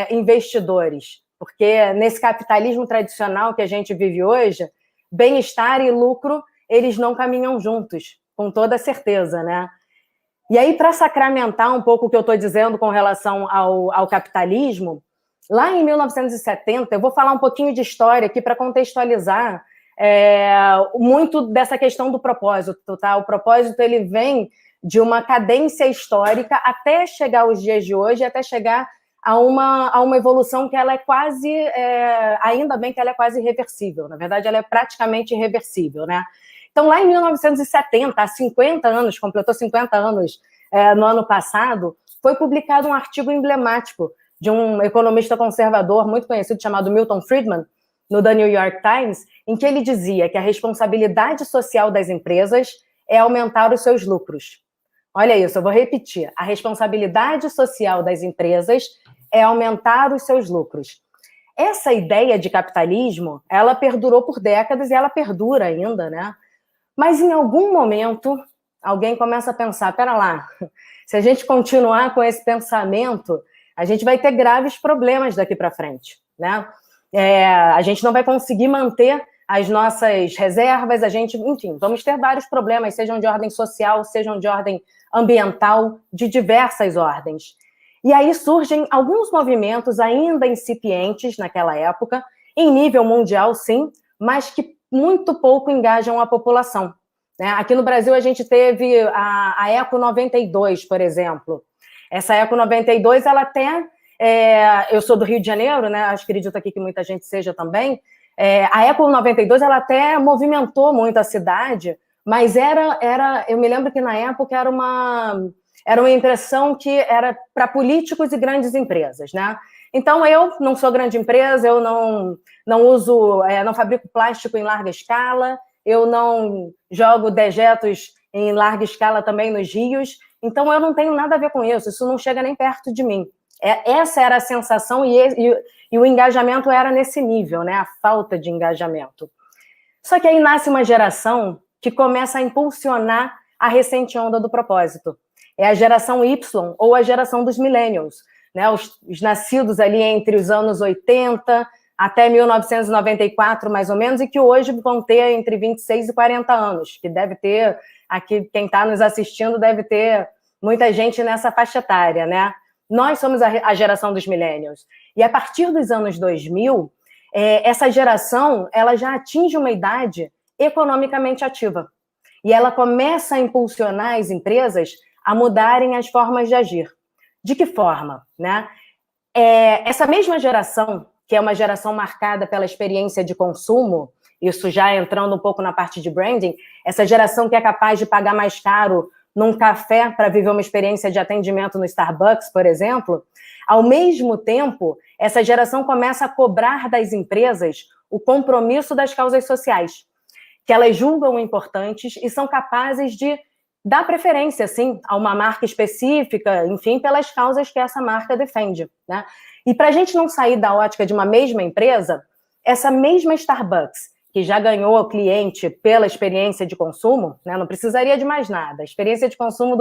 investidores. Porque nesse capitalismo tradicional que a gente vive hoje, bem-estar e lucro, eles não caminham juntos, com toda certeza, né? E aí, para sacramentar um pouco o que eu estou dizendo com relação ao capitalismo, lá em 1970, eu vou falar um pouquinho de história aqui para contextualizar muito dessa questão do propósito, tá? O propósito, ele vem de uma cadência histórica até chegar aos dias de hoje, até chegar a uma evolução que ela é quase, ainda bem que ela é quase irreversível, na verdade ela é praticamente irreversível, né? Então lá em 1970, há 50 anos, completou 50 anos no ano passado, foi publicado um artigo emblemático de um economista conservador muito conhecido chamado Milton Friedman, no The New York Times, em que ele dizia que a responsabilidade social das empresas é aumentar os seus lucros. Olha isso, eu vou repetir. A responsabilidade social das empresas é aumentar os seus lucros. Essa ideia de capitalismo, ela perdurou por décadas e ela perdura ainda, né? Mas em algum momento, alguém começa a pensar, pera lá, se a gente continuar com esse pensamento, a gente vai ter graves problemas daqui para frente, né? A gente não vai conseguir manter as nossas reservas, enfim, vamos ter vários problemas, sejam de ordem social, sejam de ordem ambiental, de diversas ordens. E aí surgem alguns movimentos ainda incipientes naquela época, em nível mundial, sim, mas que muito pouco engajam a população, né? Aqui no Brasil a gente teve a Eco 92, por exemplo. Essa Eco 92, ela até... eu sou do Rio de Janeiro, né? Acredito aqui que muita gente seja também. A Eco 92, ela até movimentou muito a cidade, mas eu me lembro que na época era uma impressão que era para políticos e grandes empresas, né? Então, eu não sou grande empresa, eu não uso, não fabrico plástico em larga escala, eu não jogo dejetos em larga escala também nos rios, então eu não tenho nada a ver com isso não chega nem perto de mim. Essa era a sensação e o engajamento era nesse nível, né? A falta de engajamento. Só que aí nasce uma geração que começa a impulsionar a recente onda do propósito. É a geração Y ou a geração dos millennials, né? Os nascidos ali entre os anos 80 até 1994, mais ou menos, e que hoje vão ter entre 26 e 40 anos, que deve ter, aqui quem está nos assistindo deve ter muita gente nessa faixa etária, né? Nós somos a geração dos millennials. E a partir dos anos 2000, essa geração ela já atinge uma idade economicamente ativa. E ela começa a impulsionar as empresas a mudarem as formas de agir. De que forma, né? Essa mesma geração, que é uma geração marcada pela experiência de consumo, isso já entrando um pouco na parte de branding, essa geração que é capaz de pagar mais caro num café para viver uma experiência de atendimento no Starbucks, por exemplo, ao mesmo tempo, essa geração começa a cobrar das empresas o compromisso das causas sociais, que elas julgam importantes e são capazes de dar preferência, sim, a uma marca específica, enfim, pelas causas que essa marca defende, né? E para a gente não sair da ótica de uma mesma empresa, essa mesma Starbucks, que já ganhou o cliente pela experiência de consumo, né? Não precisaria de mais nada. A experiência de consumo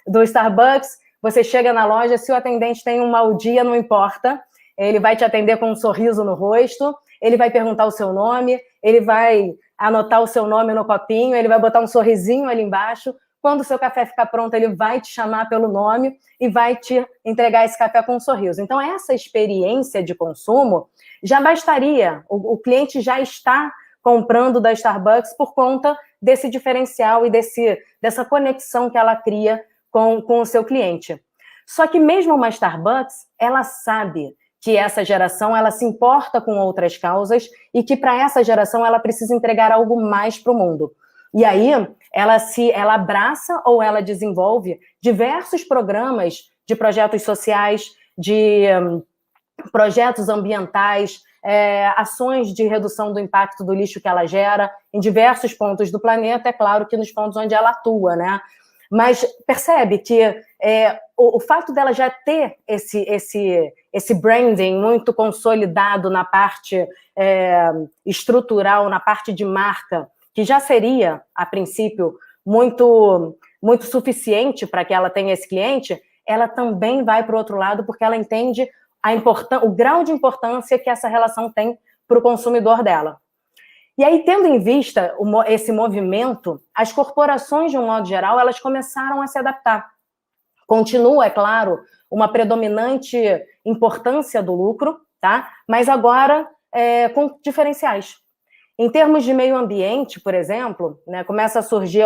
do Starbucks, você chega na loja, se o atendente tem um mau dia, não importa, ele vai te atender com um sorriso no rosto, ele vai perguntar o seu nome, ele vai anotar o seu nome no copinho, ele vai botar um sorrisinho ali embaixo. Quando o seu café ficar pronto, ele vai te chamar pelo nome e vai te entregar esse café com um sorriso. Então, essa experiência de consumo já bastaria. O cliente já está comprando da Starbucks por conta desse diferencial e dessa conexão que ela cria com o seu cliente. Só que mesmo uma Starbucks, ela sabe que essa geração ela se importa com outras causas e que para essa geração ela precisa entregar algo mais para o mundo. E aí ela abraça ou ela desenvolve diversos programas de projetos sociais, de projetos ambientais, ações de redução do impacto do lixo que ela gera em diversos pontos do planeta, é claro que nos pontos onde ela atua, né? Mas percebe que o fato dela já ter esse branding muito consolidado na parte estrutural, na parte de marca, que já seria, a princípio, muito suficiente para que ela tenha esse cliente, ela também vai para o outro lado, porque ela entende o grau de importância que essa relação tem para o consumidor dela. E aí, tendo em vista esse movimento, as corporações, de um modo geral, elas começaram a se adaptar. Continua, é claro, uma predominante importância do lucro, tá? Mas agora com diferenciais. Em termos de meio ambiente, por exemplo, né, começa a surgir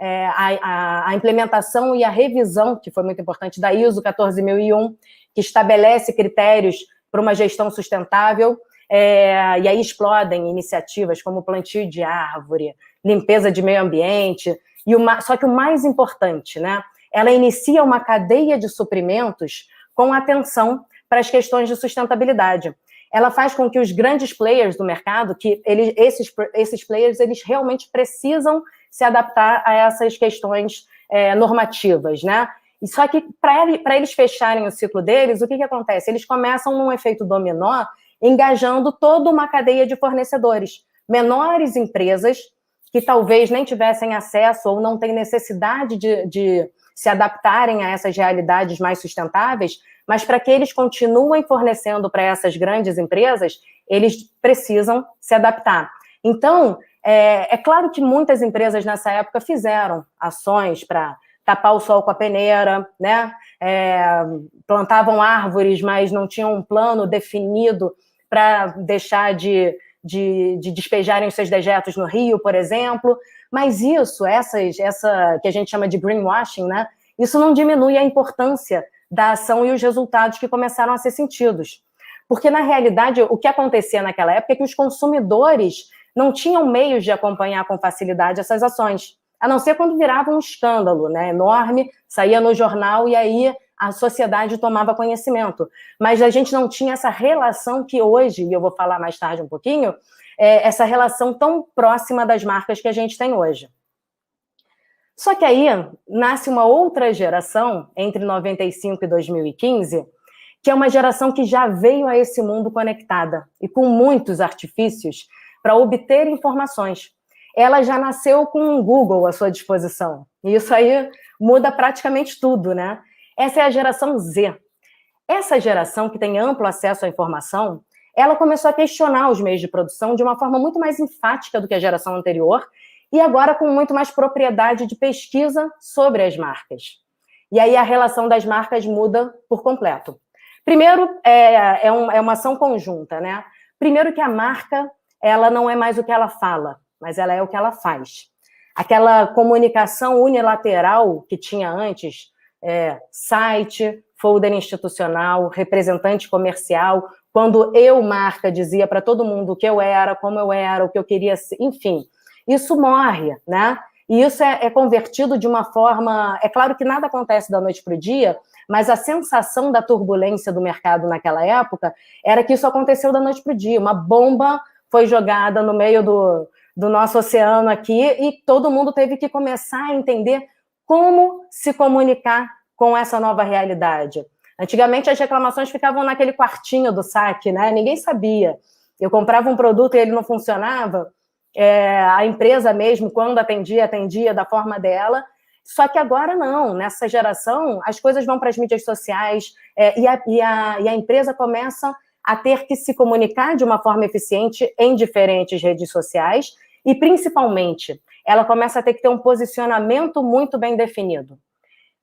a implementação e a revisão, que foi muito importante, da ISO 14001, que estabelece critérios para uma gestão sustentável, e aí explodem iniciativas como plantio de árvore, limpeza de meio ambiente, só que o mais importante, né, ela inicia uma cadeia de suprimentos com atenção para as questões de sustentabilidade. Ela faz com que os grandes players do mercado, esses players, eles realmente precisam se adaptar a essas questões normativas, né? E só que para eles fecharem o ciclo deles, o que acontece? Eles começam num efeito dominó, engajando toda uma cadeia de fornecedores. Menores empresas que talvez nem tivessem acesso ou não têm necessidade de se adaptarem a essas realidades mais sustentáveis, mas para que eles continuem fornecendo para essas grandes empresas, eles precisam se adaptar. Então, é claro que muitas empresas nessa época fizeram ações para tapar o sol com a peneira, né? Plantavam árvores, mas não tinham um plano definido para deixar de despejarem os seus dejetos no rio, por exemplo. Mas essa que a gente chama de greenwashing, né? Isso não diminui a importância da ação e os resultados que começaram a ser sentidos. Porque, na realidade, o que acontecia naquela época é que os consumidores não tinham meios de acompanhar com facilidade essas ações, a não ser quando virava um escândalo, né, enorme, saía no jornal e aí a sociedade tomava conhecimento. Mas a gente não tinha essa relação que hoje, e eu vou falar mais tarde um pouquinho, essa relação tão próxima das marcas que a gente tem hoje. Só que aí nasce uma outra geração, entre 95 e 2015, que é uma geração que já veio a esse mundo conectada e com muitos artifícios para obter informações. Ela já nasceu com o Google à sua disposição. E isso aí muda praticamente tudo, né? Essa é a geração Z. Essa geração que tem amplo acesso à informação, ela começou a questionar os meios de produção de uma forma muito mais enfática do que a geração anterior e agora com muito mais propriedade de pesquisa sobre as marcas. E aí a relação das marcas muda por completo. Primeiro, é uma ação conjunta, né? Primeiro que a marca, ela não é mais o que ela fala, mas ela é o que ela faz. Aquela comunicação unilateral que tinha antes, site, folder institucional, representante comercial, quando eu, marca, dizia para todo mundo o que eu era, como eu era, o que eu queria ser, enfim, isso morre, né? E isso é convertido de uma forma... É claro que nada acontece da noite para o dia, mas a sensação da turbulência do mercado naquela época era que isso aconteceu da noite para o dia. Uma bomba foi jogada no meio do nosso oceano aqui e todo mundo teve que começar a entender como se comunicar com essa nova realidade. Antigamente, as reclamações ficavam naquele quartinho do saque, né? Ninguém sabia. Eu comprava um produto e ele não funcionava, a empresa mesmo, quando atendia da forma dela. Só que agora não. Nessa geração, as coisas vão para as mídias sociais e a empresa começa a ter que se comunicar de uma forma eficiente em diferentes redes sociais e, principalmente, ela começa a ter que ter um posicionamento muito bem definido,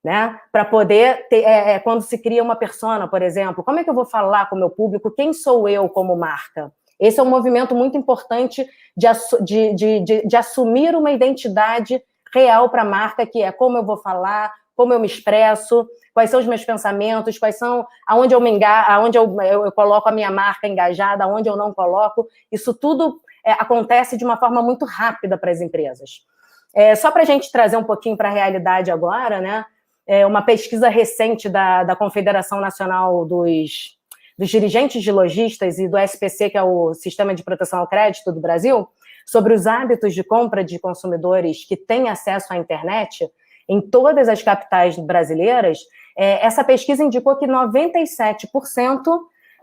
né? Para poder ter, quando se cria uma persona, por exemplo, como é que eu vou falar com o meu público? Quem sou eu como marca? Esse é um movimento muito importante de assumir uma identidade real para a marca, que é como eu vou falar, como eu me expresso, quais são os meus pensamentos, quais são, aonde eu coloco a minha marca engajada, aonde eu não coloco. Isso tudo acontece de uma forma muito rápida para as empresas. Só para a gente trazer um pouquinho para a realidade agora, né? Uma pesquisa recente da Confederação Nacional dos dirigentes de lojistas e do SPC, que é o Sistema de Proteção ao Crédito do Brasil, sobre os hábitos de compra de consumidores que têm acesso à internet, em todas as capitais brasileiras, essa pesquisa indicou que 97%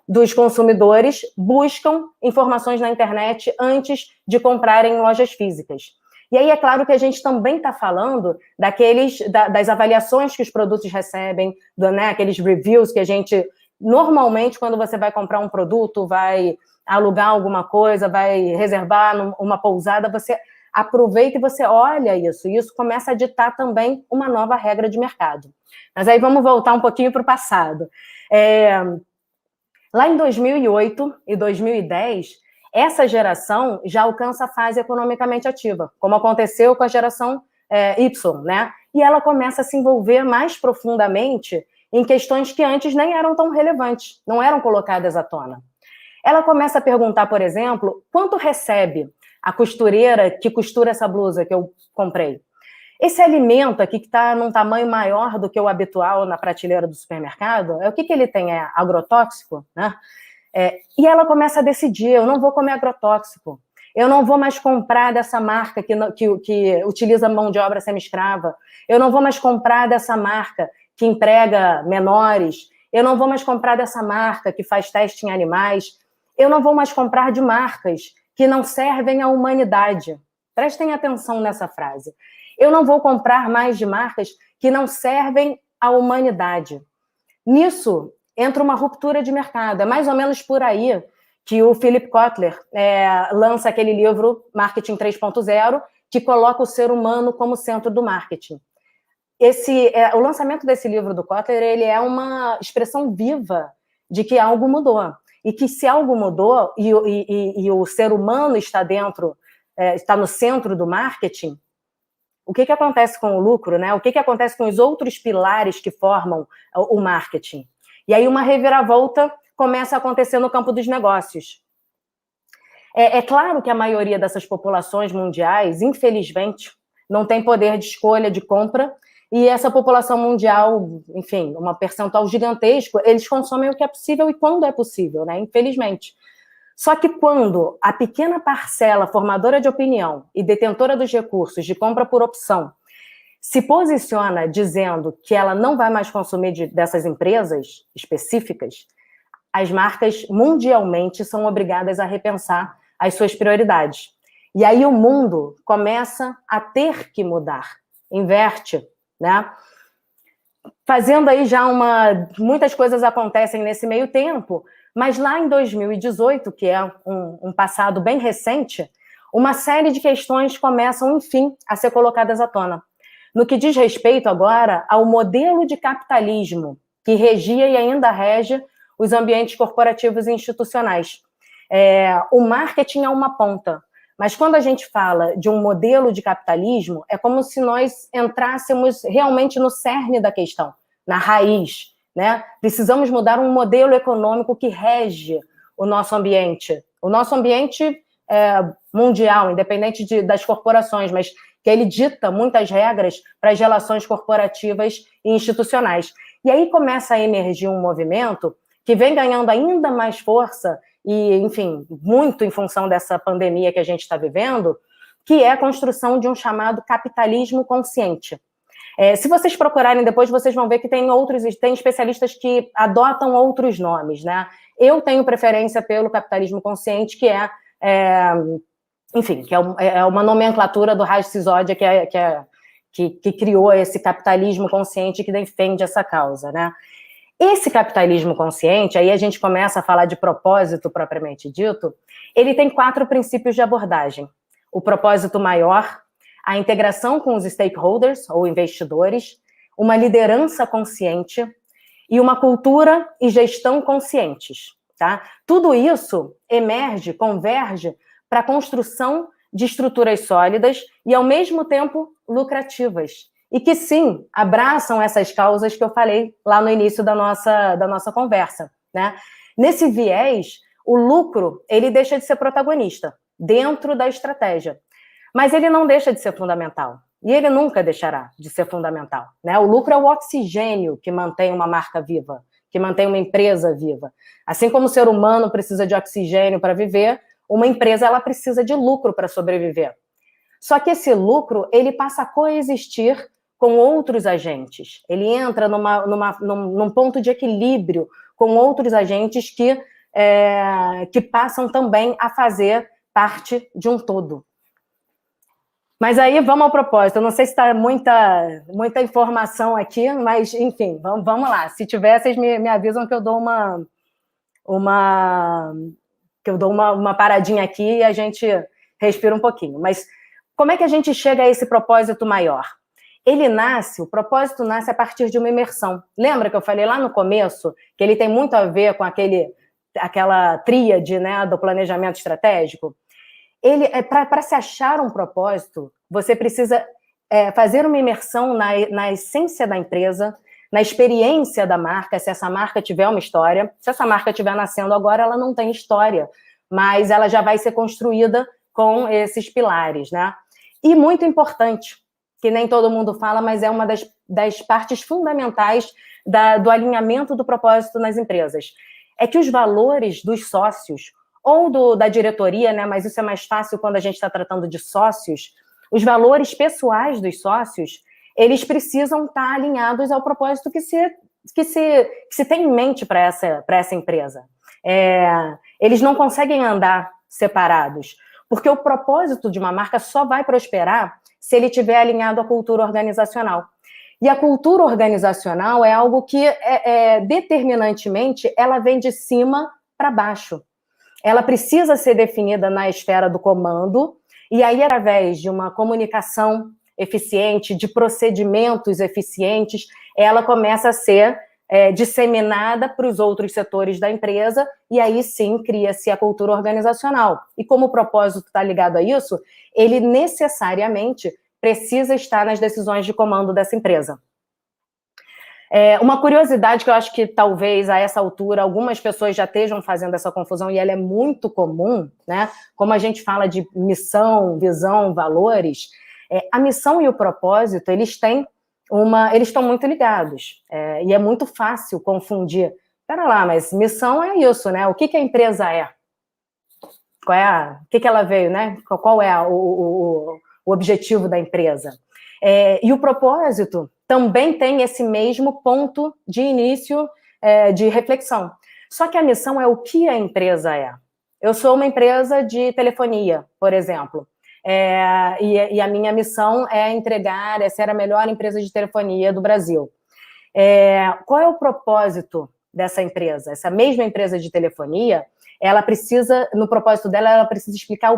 dos consumidores buscam informações na internet antes de comprarem em lojas físicas. E aí é claro que a gente também está falando das avaliações que os produtos recebem, né, aqueles reviews que a gente, normalmente, quando você vai comprar um produto, vai alugar alguma coisa, vai reservar uma pousada, você aproveita e você olha isso, e isso começa a ditar também uma nova regra de mercado. Mas aí vamos voltar um pouquinho para o passado. Lá em 2008 e 2010, essa geração já alcança a fase economicamente ativa, como aconteceu com a geração Y, né? E ela começa a se envolver mais profundamente em questões que antes nem eram tão relevantes, não eram colocadas à tona. Ela começa a perguntar, por exemplo, quanto recebe a costureira que costura essa blusa que eu comprei? Esse alimento aqui que está num tamanho maior do que o habitual na prateleira do supermercado, o que ele tem? É agrotóxico, né? E ela começa a decidir, eu não vou comer agrotóxico, eu não vou mais comprar dessa marca que utiliza mão de obra semi-escrava, eu não vou mais comprar dessa marca que emprega menores, eu não vou mais comprar dessa marca que faz teste em animais, eu não vou mais comprar de marcas que não servem à humanidade. Prestem atenção nessa frase. Eu não vou comprar mais de marcas que não servem à humanidade. Nisso entra uma ruptura de mercado. É mais ou menos por aí que o Philip Kotler lança aquele livro Marketing 3.0, que coloca o ser humano como centro do marketing. O lançamento desse livro do Kotler, ele é uma expressão viva de que algo mudou. E que se algo mudou e o ser humano está está no centro do marketing, o que acontece com o lucro, né? O que acontece com os outros pilares que formam o marketing? E aí uma reviravolta começa a acontecer no campo dos negócios. É claro que a maioria dessas populações mundiais, infelizmente, não tem poder de escolha de compra, e essa população mundial, enfim, um percentual gigantesco, eles consomem o que é possível e quando é possível, né? Infelizmente. Só que quando a pequena parcela formadora de opinião e detentora dos recursos de compra por opção se posiciona dizendo que ela não vai mais consumir dessas empresas específicas, as marcas mundialmente são obrigadas a repensar as suas prioridades. E aí o mundo começa a ter que mudar, inverte, né? Fazendo aí muitas coisas acontecem nesse meio tempo, mas lá em 2018, que é um passado bem recente, uma série de questões começam, enfim, a ser colocadas à tona. No que diz respeito agora ao modelo de capitalismo que regia e ainda rege os ambientes corporativos e institucionais. O marketing é uma ponta, mas quando a gente fala de um modelo de capitalismo, é como se nós entrássemos realmente no cerne da questão, na raiz, né? Precisamos mudar um modelo econômico que rege o nosso ambiente mundial, independente das corporações, mas que ele dita muitas regras para as relações corporativas e institucionais. E aí começa a emergir um movimento que vem ganhando ainda mais força e, enfim, muito em função dessa pandemia que a gente está vivendo, que é a construção de um chamado capitalismo consciente. Se vocês procurarem depois, vocês vão ver que tem especialistas que adotam outros nomes, né? Eu tenho preferência pelo capitalismo consciente, que enfim, que é uma nomenclatura do Raj Sisodia, que criou esse capitalismo consciente que defende essa causa, né? Esse capitalismo consciente, aí a gente começa a falar de propósito propriamente dito, ele tem 4 princípios de abordagem. O propósito maior, a integração com os stakeholders, ou investidores, uma liderança consciente e uma cultura e gestão conscientes, tá? Tudo isso converge para a construção de estruturas sólidas e, ao mesmo tempo, lucrativas. E que, sim, abraçam essas causas que eu falei lá no início da nossa conversa, né? Nesse viés, o lucro, ele deixa de ser protagonista dentro da estratégia. Mas ele não deixa de ser fundamental. E ele nunca deixará de ser fundamental, né? O lucro é o oxigênio que mantém uma marca viva, que mantém uma empresa viva. Assim como o ser humano precisa de oxigênio para viver, uma empresa ela precisa de lucro para sobreviver. Só que esse lucro, ele passa a coexistir com outros agentes. Ele entra num ponto de equilíbrio com outros agentes que passam também a fazer parte de um todo. Mas aí vamos ao propósito. Eu não sei se está muita informação aqui, mas, enfim, vamos lá. Se tiver, vocês me avisam que eu dou uma paradinha aqui e a gente respira um pouquinho. Mas como é que a gente chega a esse propósito maior? O propósito nasce a partir de uma imersão. Lembra que eu falei lá no começo que ele tem muito a ver com aquela tríade, né, do planejamento estratégico? Para se achar um propósito, você precisa fazer uma imersão na essência da empresa, na experiência da marca, se essa marca tiver uma história. Se essa marca estiver nascendo agora, ela não tem história, mas ela já vai ser construída com esses pilares, né? E muito importante, que nem todo mundo fala, mas é uma das partes fundamentais do alinhamento do propósito nas empresas, é que os valores dos sócios ou da diretoria, né, mas isso é mais fácil quando a gente está tratando de sócios, os valores pessoais dos sócios, eles precisam estar alinhados ao propósito que se tem em mente para essa empresa. Eles não conseguem andar separados, porque o propósito de uma marca só vai prosperar se ele estiver alinhado à cultura organizacional. E a cultura organizacional é algo que, determinantemente, ela vem de cima para baixo. Ela precisa ser definida na esfera do comando, e aí, através de uma comunicação eficiente, de procedimentos eficientes, ela começa a ser disseminada para os outros setores da empresa, e aí sim cria-se a cultura organizacional. E como o propósito está ligado a isso, ele necessariamente precisa estar nas decisões de comando dessa empresa. Uma curiosidade que eu acho que talvez a essa altura algumas pessoas já estejam fazendo essa confusão, e ela é muito comum, né? Como a gente fala de missão, visão, valores, a missão e o propósito, eles estão muito ligados, e é muito fácil confundir. Pera lá, mas missão é isso, né? O que a empresa é? O que ela veio, né? Qual é o objetivo da empresa? E o propósito também tem esse mesmo ponto de início de reflexão. Só que a missão é o que a empresa é. Eu sou uma empresa de telefonia, por exemplo, e a minha missão é ser a melhor empresa de telefonia do Brasil. Qual é o propósito dessa empresa? Essa mesma empresa de telefonia, ela precisa, no propósito dela, ela precisa explicar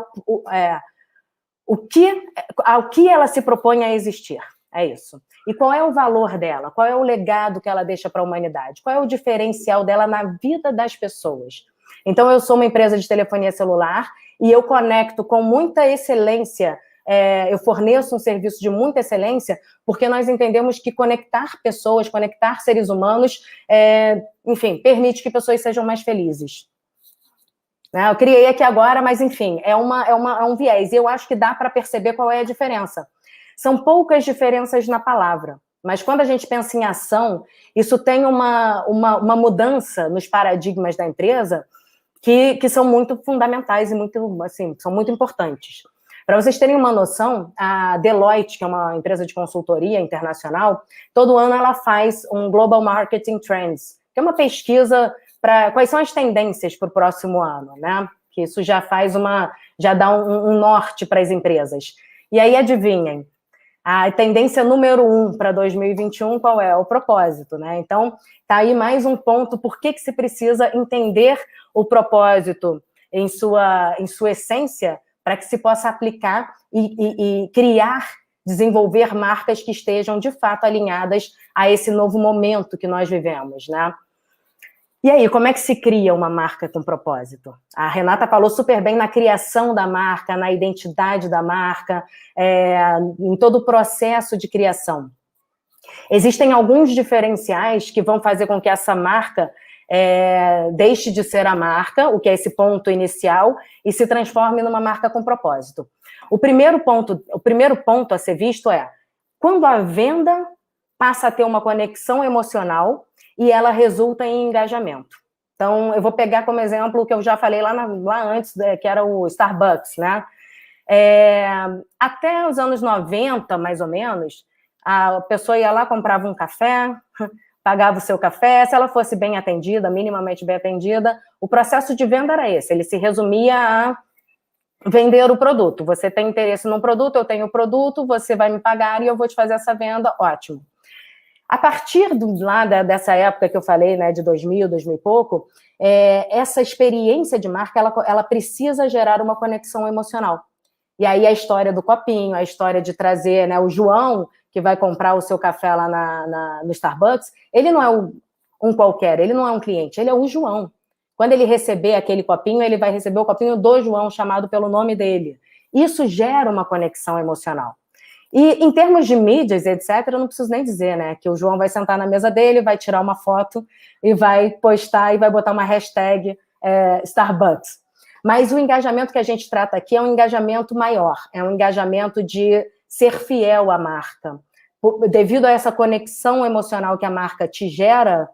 ao que ela se propõe a existir. É isso. E qual é o valor dela? Qual é o legado que ela deixa para a humanidade? Qual é o diferencial dela na vida das pessoas? Então, eu sou uma empresa de telefonia celular e eu conecto com muita excelência, eu forneço um serviço de muita excelência, porque nós entendemos que conectar pessoas, conectar seres humanos, enfim, permite que pessoas sejam mais felizes. Eu criei aqui agora, mas, enfim, é um viés. E eu acho que dá para perceber qual é a diferença. São poucas diferenças na palavra, mas quando a gente pensa em ação, isso tem uma mudança nos paradigmas da empresa que são muito fundamentais e são muito importantes. Para vocês terem uma noção, a Deloitte, que é uma empresa de consultoria internacional, todo ano ela faz um Global Marketing Trends, que é uma pesquisa para quais são as tendências para o próximo ano, né? Que isso já dá um norte para as empresas. E aí, adivinhem, a tendência número 1 para 2021, qual é? O propósito, né? Então, tá aí mais um ponto, por que se precisa entender o propósito em sua essência, para que se possa aplicar e desenvolver marcas que estejam, de fato, alinhadas a esse novo momento que nós vivemos, né? E aí, como é que se cria uma marca com propósito? A Renata falou super bem na criação da marca, na identidade da marca, em todo o processo de criação. Existem alguns diferenciais que vão fazer com que essa marca deixe de ser a marca, o que é esse ponto inicial, e se transforme numa marca com propósito. O primeiro ponto a ser visto é quando a venda passa a ter uma conexão emocional e ela resulta em engajamento. Então, eu vou pegar como exemplo o que eu já falei lá antes, que era o Starbucks, né? Até os anos 90, mais ou menos, A pessoa ia lá, comprava um café, pagava o seu café, se ela fosse bem atendida, minimamente bem atendida, o processo de venda era esse, ele se resumia a vender o produto. Você tem interesse num produto, eu tenho o produto, você vai me pagar e eu vou te fazer essa venda, ótimo. A partir dessa época que eu falei, né, de 2000 e pouco, essa experiência de marca, ela precisa gerar uma conexão emocional. E aí a história do copinho, a história de trazer, né, o João, que vai comprar o seu café lá no Starbucks, ele não é um qualquer, ele não é um cliente, ele é o João. Quando ele receber aquele copinho, ele vai receber o copinho do João, chamado pelo nome dele. Isso gera uma conexão emocional. E em termos de mídias, etc., eu não preciso nem dizer, né, que o João vai sentar na mesa dele, vai tirar uma foto e vai postar e vai botar uma hashtag Starbucks. Mas o engajamento que a gente trata aqui é um engajamento maior, é um engajamento de ser fiel à marca. Devido a essa conexão emocional que a marca te gera,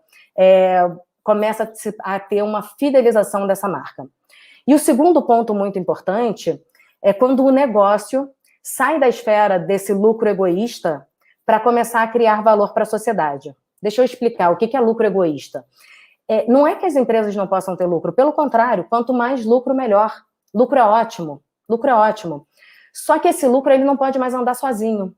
começa a ter uma fidelização dessa marca. E o segundo ponto muito importante é quando o negócio sai da esfera desse lucro egoísta para começar a criar valor para a sociedade. Deixa eu explicar o que é lucro egoísta. Não é que as empresas não possam ter lucro, pelo contrário, quanto mais lucro, melhor. Lucro é ótimo, lucro é ótimo. Só que esse lucro ele não pode mais andar sozinho.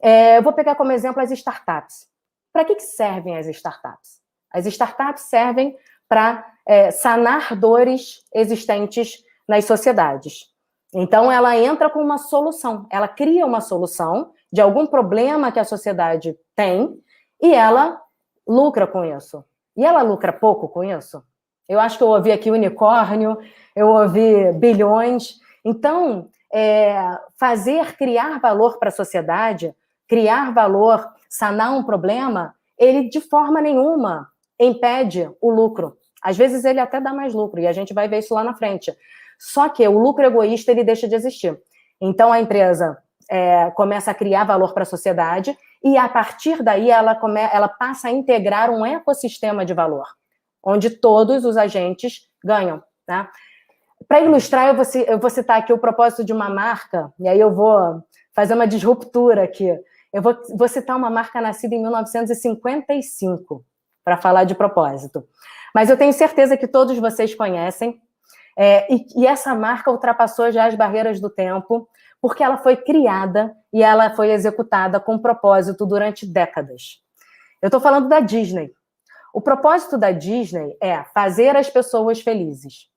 Eu vou pegar como exemplo as startups. Para que servem as startups? As startups servem para sanar dores existentes nas sociedades. Então, ela entra com uma solução, ela cria uma solução de algum problema que a sociedade tem e ela lucra com isso. E ela lucra pouco com isso? Eu acho que eu ouvi aqui unicórnio, eu ouvi bilhões. Então, criar valor para a sociedade, criar valor, sanar um problema, ele de forma nenhuma impede o lucro. Às vezes ele até dá mais lucro, e a gente vai ver isso lá na frente. Só que o lucro egoísta, ele deixa de existir. Então, a empresa começa a criar valor para a sociedade e, a partir daí, ela passa a integrar um ecossistema de valor, onde todos os agentes ganham. Tá? Para ilustrar, eu vou citar aqui o propósito de uma marca, e aí eu vou fazer uma disruptura aqui. Eu vou citar uma marca nascida em 1955, para falar de propósito. Mas eu tenho certeza que todos vocês conhecem, e essa marca ultrapassou já as barreiras do tempo, porque ela foi criada e ela foi executada com propósito durante décadas. Eu estou falando da Disney. O propósito da Disney é fazer as pessoas felizes.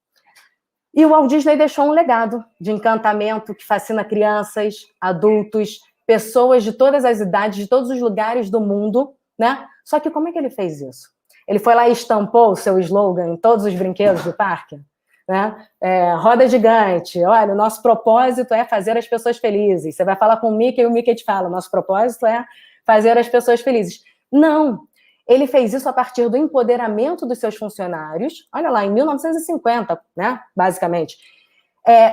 E o Walt Disney deixou um legado de encantamento que fascina crianças, adultos, pessoas de todas as idades, de todos os lugares do mundo, né? Só que como é que ele fez isso? Ele foi lá e estampou o seu slogan em todos os brinquedos do parque? Né? Roda gigante, olha, o nosso propósito é fazer as pessoas felizes. Você vai falar com o Mickey e o Mickey te fala, o nosso propósito é fazer as pessoas felizes. Não, ele fez isso a partir do empoderamento dos seus funcionários, olha lá, em 1950, né, basicamente.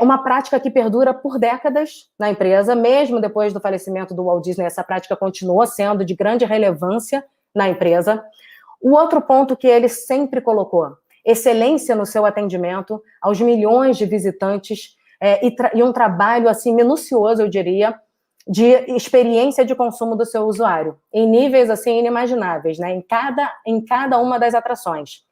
Uma prática que perdura por décadas na empresa, mesmo depois do falecimento do Walt Disney, essa prática continuou sendo de grande relevância na empresa. O outro ponto que ele sempre colocou, excelência no seu atendimento aos milhões de visitantes e um trabalho assim minucioso, eu diria, de experiência de consumo do seu usuário, em níveis assim inimagináveis, né, em cada uma das atrações.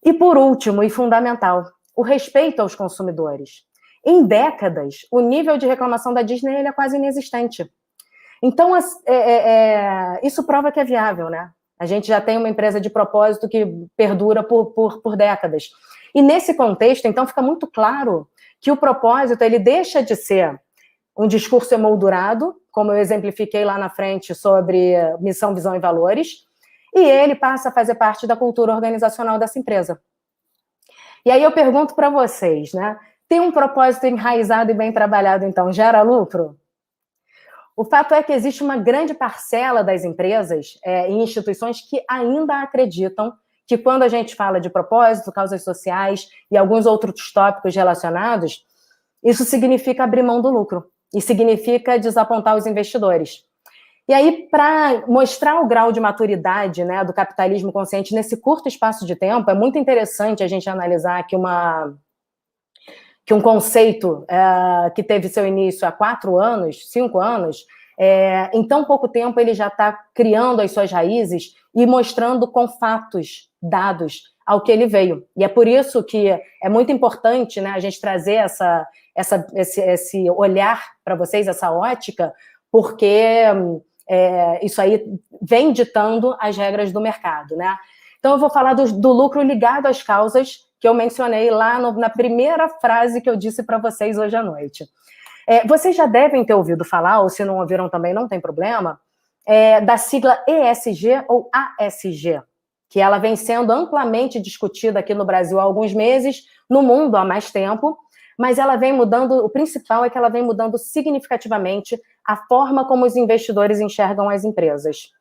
E por último e fundamental, o respeito aos consumidores. Em décadas, o nível de reclamação da Disney ele é quase inexistente. Então, isso prova que é viável, né? A gente já tem uma empresa de propósito que perdura por décadas. E nesse contexto, então, fica muito claro que o propósito ele deixa de ser um discurso emoldurado, como eu exemplifiquei lá na frente sobre missão, visão e valores, e ele passa a fazer parte da cultura organizacional dessa empresa. E aí eu pergunto para vocês, né? Tem um propósito enraizado e bem trabalhado, então, gera lucro? O fato é que existe uma grande parcela das empresas e instituições que ainda acreditam que quando a gente fala de propósito, causas sociais e alguns outros tópicos relacionados, isso significa abrir mão do lucro e significa desapontar os investidores. E aí, para mostrar o grau de maturidade, né, do capitalismo consciente nesse curto espaço de tempo, é muito interessante a gente analisar que um conceito que teve seu início há 4 anos, 5 anos, Em tão pouco tempo ele já está criando as suas raízes e mostrando com fatos, dados, ao que ele veio. E é por isso que é muito importante, né, a gente trazer esse olhar para vocês, essa ótica, porque isso aí vem ditando as regras do mercado, né? Então, eu vou falar do lucro ligado às causas que eu mencionei lá na primeira frase que eu disse para vocês hoje à noite. Vocês já devem ter ouvido falar, ou se não ouviram também, não tem problema, da sigla ESG ou ASG, que ela vem sendo amplamente discutida aqui no Brasil há alguns meses, no mundo há mais tempo, mas ela vem mudando, o principal é que ela vem mudando significativamente a forma como os investidores enxergam as empresas.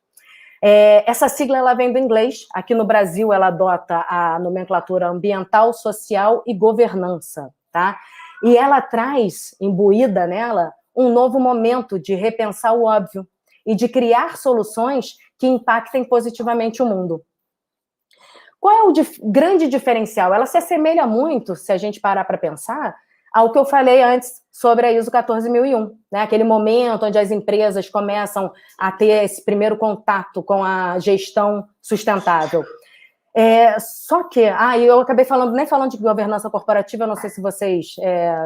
Essa sigla ela vem do inglês, aqui no Brasil ela adota a nomenclatura ambiental, social e governança, tá? E ela traz, imbuída nela, um novo momento de repensar o óbvio e de criar soluções que impactem positivamente o mundo. Qual é o grande diferencial? Ela se assemelha muito, se a gente parar para pensar, ao que eu falei antes sobre a ISO 14001, né? Aquele momento onde as empresas começam a ter esse primeiro contato com a gestão sustentável. Só que, eu acabei nem falando de governança corporativa, eu não sei se vocês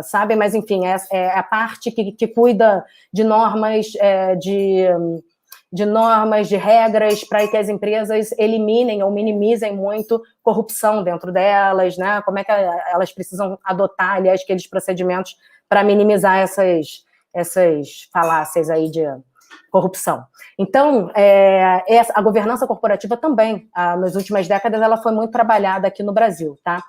sabem, mas enfim, é a parte que cuida de normas, de normas, de regras, para que as empresas eliminem ou minimizem muito corrupção dentro delas, né? Como é que elas precisam adotar, aliás, aqueles procedimentos para minimizar essas falácias aí de corrupção. Então, a governança corporativa também, nas últimas décadas, ela foi muito trabalhada aqui no Brasil, tá?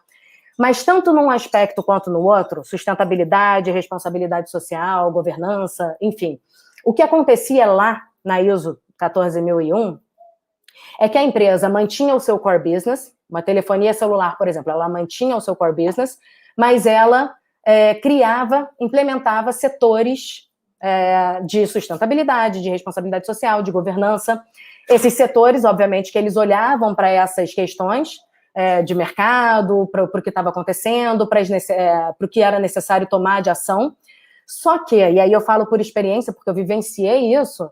Mas tanto num aspecto quanto no outro, sustentabilidade, responsabilidade social, governança, enfim, o que acontecia lá na ISO 14001 é que a empresa mantinha o seu core business, uma telefonia celular, por exemplo, ela mantinha o seu core business, mas ela implementava setores de sustentabilidade, de responsabilidade social, de governança. Esses setores, obviamente, que eles olhavam para essas questões de mercado, para o que estava acontecendo, para o que era necessário tomar de ação. Só que, e aí eu falo por experiência, porque eu vivenciei isso,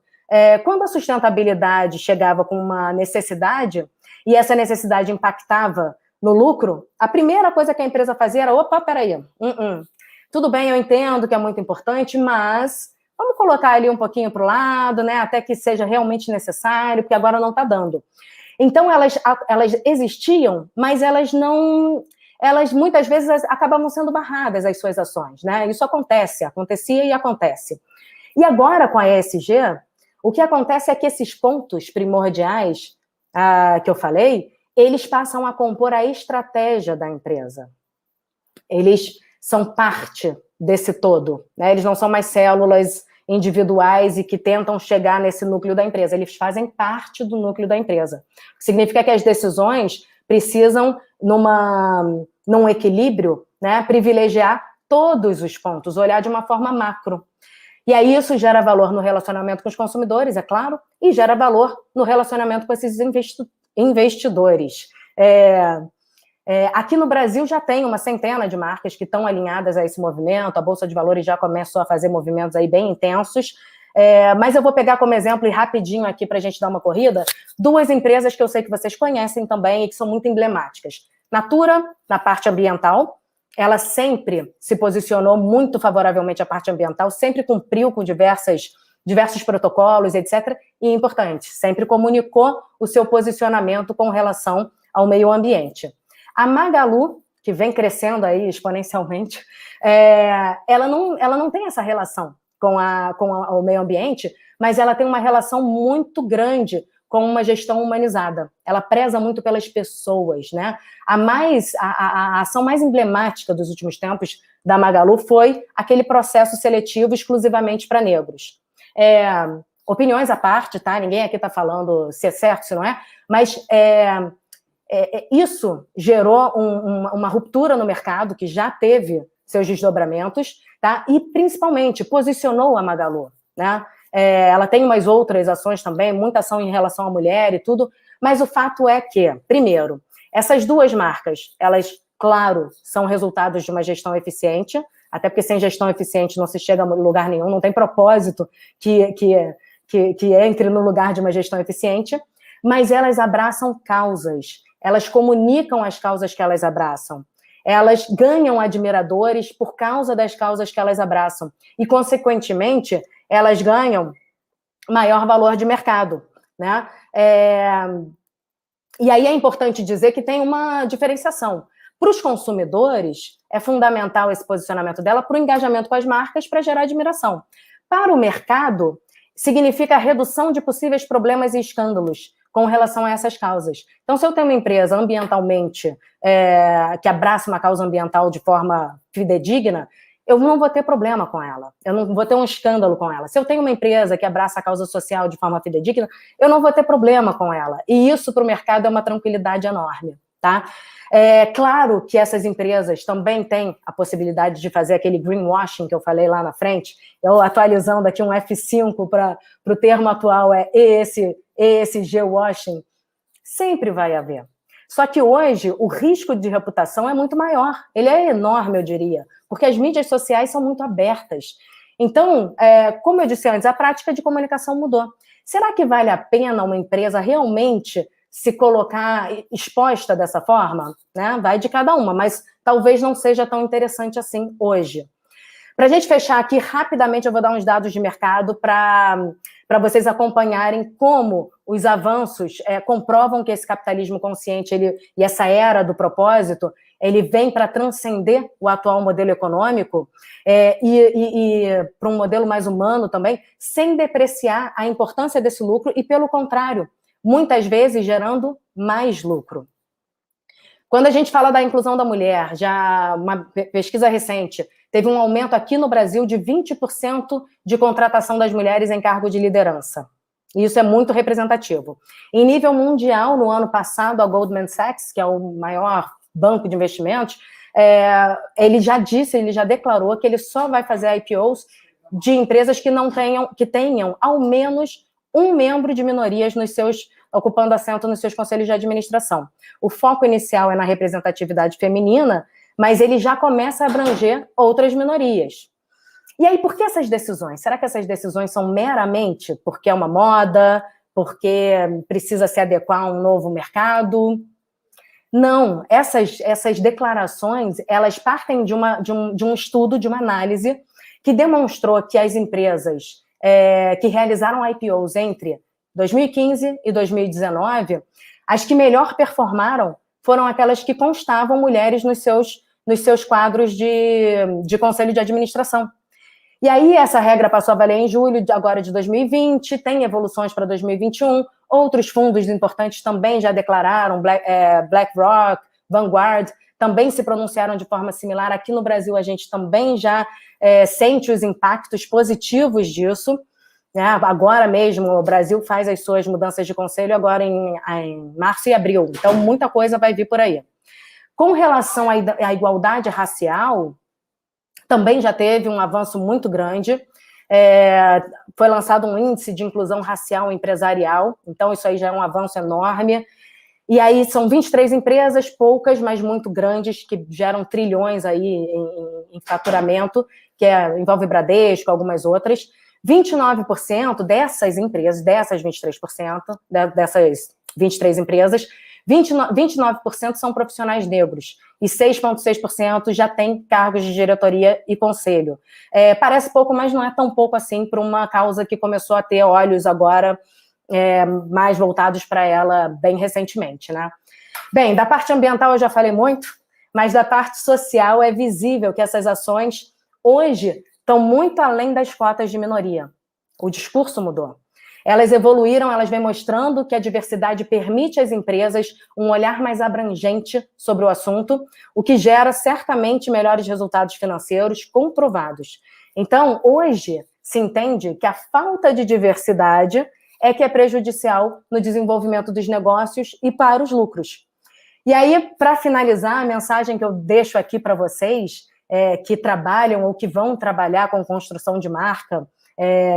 quando a sustentabilidade chegava com uma necessidade, e essa necessidade impactava no lucro, a primeira coisa que a empresa fazia era, opa, peraí, tudo bem, eu entendo que é muito importante, mas vamos colocar ali um pouquinho para o lado, né, até que seja realmente necessário, porque agora não está dando. Então, elas existiam, mas elas muitas vezes acabavam sendo barradas as suas ações, né? Isso acontecia e acontece. E agora, com a ESG, o que acontece é que esses pontos primordiais que eu falei, eles passam a compor a estratégia da empresa. Eles são parte desse todo, né? Eles não são mais células individuais e que tentam chegar nesse núcleo da empresa. Eles fazem parte do núcleo da empresa. Significa que as decisões precisam, num equilíbrio, né, privilegiar todos os pontos, olhar de uma forma macro. E aí isso gera valor no relacionamento com os consumidores, é claro, e gera valor no relacionamento com esses investidores. Aqui no Brasil já tem uma centena de marcas que estão alinhadas a esse movimento, a Bolsa de Valores já começou a fazer movimentos aí bem intensos, mas eu vou pegar como exemplo, e rapidinho aqui para a gente dar uma corrida, duas empresas que eu sei que vocês conhecem também e que são muito emblemáticas. Natura, na parte ambiental, ela sempre se posicionou muito favoravelmente à parte ambiental, sempre cumpriu com diversos protocolos, etc. E, importante, sempre comunicou o seu posicionamento com relação ao meio ambiente. A Magalu, que vem crescendo aí exponencialmente, ela não tem essa relação com o meio ambiente, mas ela tem uma relação muito grande com uma gestão humanizada. Ela preza muito pelas pessoas, né? A ação mais emblemática dos últimos tempos da Magalu foi aquele processo seletivo exclusivamente para negros. Opiniões à parte, tá? Ninguém aqui está falando se é certo, se não é, mas isso gerou uma ruptura no mercado que já teve seus desdobramentos, tá? E, principalmente, posicionou a Magalu, né? Ela tem umas outras ações também, muita ação em relação à mulher e tudo, mas o fato é que, primeiro, essas duas marcas, elas, claro, são resultados de uma gestão eficiente, até porque sem gestão eficiente não se chega a lugar nenhum, não tem propósito que entre no lugar de uma gestão eficiente, mas elas abraçam causas, elas comunicam as causas que elas abraçam, elas ganham admiradores por causa das causas que elas abraçam, e, consequentemente, elas ganham maior valor de mercado, né? E aí é importante dizer que tem uma diferenciação. Para os consumidores, é fundamental esse posicionamento dela para o engajamento com as marcas, para gerar admiração. Para o mercado, significa a redução de possíveis problemas e escândalos com relação a essas causas. Então, se eu tenho uma empresa ambientalmente que abraça uma causa ambiental de forma fidedigna, eu não vou ter problema com ela, eu não vou ter um escândalo com ela. Se eu tenho uma empresa que abraça a causa social de forma fidedigna, eu não vou ter problema com ela. E isso para o mercado é uma tranquilidade enorme, tá? É claro que essas empresas também têm a possibilidade de fazer aquele greenwashing que eu falei lá na frente, eu atualizando aqui um F5 para o termo atual, ESG-washing, sempre vai haver. Só que hoje o risco de reputação é muito maior, ele é enorme, eu diria, porque as mídias sociais são muito abertas. Então, como eu disse antes, a prática de comunicação mudou. Será que vale a pena uma empresa realmente se colocar exposta dessa forma? Né? Vai de cada uma, mas talvez não seja tão interessante assim hoje. Para a gente fechar aqui, rapidamente eu vou dar uns dados de mercado para vocês acompanharem como os avanços comprovam que esse capitalismo consciente e essa era do propósito, ele vem para transcender o atual modelo econômico e para um modelo mais humano também, sem depreciar a importância desse lucro e, pelo contrário, muitas vezes gerando mais lucro. Quando a gente fala da inclusão da mulher, já uma pesquisa recente, teve um aumento aqui no Brasil de 20% de contratação das mulheres em cargo de liderança. E isso é muito representativo. Em nível mundial, no ano passado, a Goldman Sachs, que é o maior banco de investimentos, ele já declarou que ele só vai fazer IPOs de empresas que tenham ao menos um membro de minorias ocupando assento nos seus conselhos de administração. O foco inicial é na representatividade feminina, mas ele já começa a abranger outras minorias. E aí, por que essas decisões? Será que essas decisões são meramente porque é uma moda, porque precisa se adequar a um novo mercado? Não, essas declarações, elas partem de um estudo, de uma análise, que demonstrou que as empresas que realizaram IPOs entre 2015 e 2019, as que melhor performaram foram aquelas que constavam mulheres nos seus quadros de conselho de administração. E aí essa regra passou a valer em julho agora de 2020, tem evoluções para 2021, outros fundos importantes também já declararam, BlackRock, Vanguard, também se pronunciaram de forma similar. Aqui no Brasil a gente também já sente os impactos positivos disso. Agora mesmo o Brasil faz as suas mudanças de conselho agora em março e abril, então muita coisa vai vir por aí. Com relação à igualdade racial, também já teve um avanço muito grande, foi lançado um índice de inclusão racial empresarial, então isso aí já é um avanço enorme, e aí são 23 empresas, poucas, mas muito grandes, que geram trilhões aí em faturamento, que envolve Bradesco, algumas outras. 29% dessas empresas, dessas 23%, dessas 23 empresas, 29% são profissionais negros e 6,6% já têm cargos de diretoria e conselho. Parece pouco, mas não é tão pouco assim para uma causa que começou a ter olhos agora mais voltados para ela bem recentemente, né? Bem, da parte ambiental eu já falei muito, mas da parte social é visível que essas ações hoje estão muito além das cotas de minoria. O discurso mudou. Elas evoluíram, elas vêm mostrando que a diversidade permite às empresas um olhar mais abrangente sobre o assunto, o que gera certamente melhores resultados financeiros comprovados. Então, hoje, se entende que a falta de diversidade é que é prejudicial no desenvolvimento dos negócios e para os lucros. E aí, para finalizar, a mensagem que eu deixo aqui para vocês, que trabalham ou que vão trabalhar com construção de marca,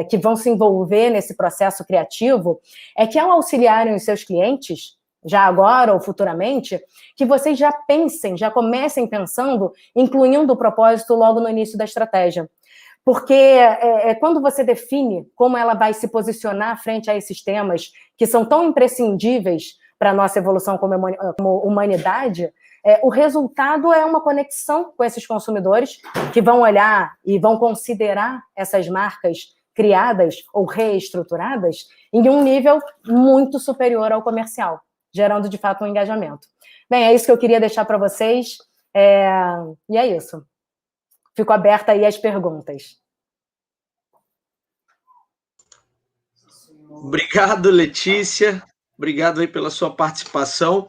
que vão se envolver nesse processo criativo, é que ao auxiliarem os seus clientes, já agora ou futuramente, que vocês já pensem, já comecem pensando, incluindo o propósito logo no início da estratégia. Porque quando você define como ela vai se posicionar frente a esses temas que são tão imprescindíveis para a nossa evolução como humanidade, o resultado é uma conexão com esses consumidores que vão olhar e vão considerar essas marcas criadas ou reestruturadas em um nível muito superior ao comercial, gerando, de fato, um engajamento. Bem, é isso que eu queria deixar para vocês, e é isso. Fico aberta aí às perguntas. Obrigado, Letícia. Obrigado aí pela sua participação.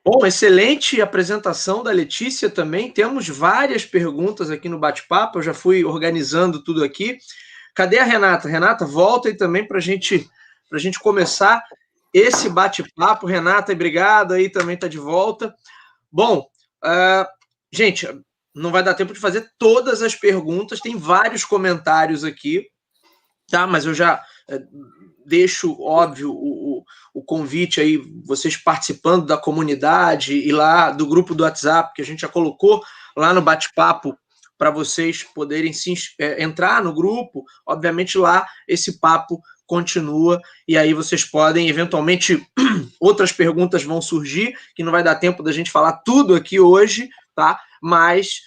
Bom, excelente apresentação da Letícia também. Temos várias perguntas aqui no bate-papo. Eu já fui organizando tudo aqui. Cadê a Renata? Renata, volta aí também para a gente começar esse bate-papo. Renata, obrigado aí, também está de volta. Bom, gente, não vai dar tempo de fazer todas as perguntas, tem vários comentários aqui, tá? Mas eu já deixo, óbvio, o convite aí, vocês participando da comunidade e lá do grupo do WhatsApp, que a gente já colocou lá no bate-papo, para vocês poderem entrar no grupo. Obviamente lá esse papo continua, e aí vocês podem, eventualmente, outras perguntas vão surgir, que não vai dar tempo da gente falar tudo aqui hoje, tá? Mas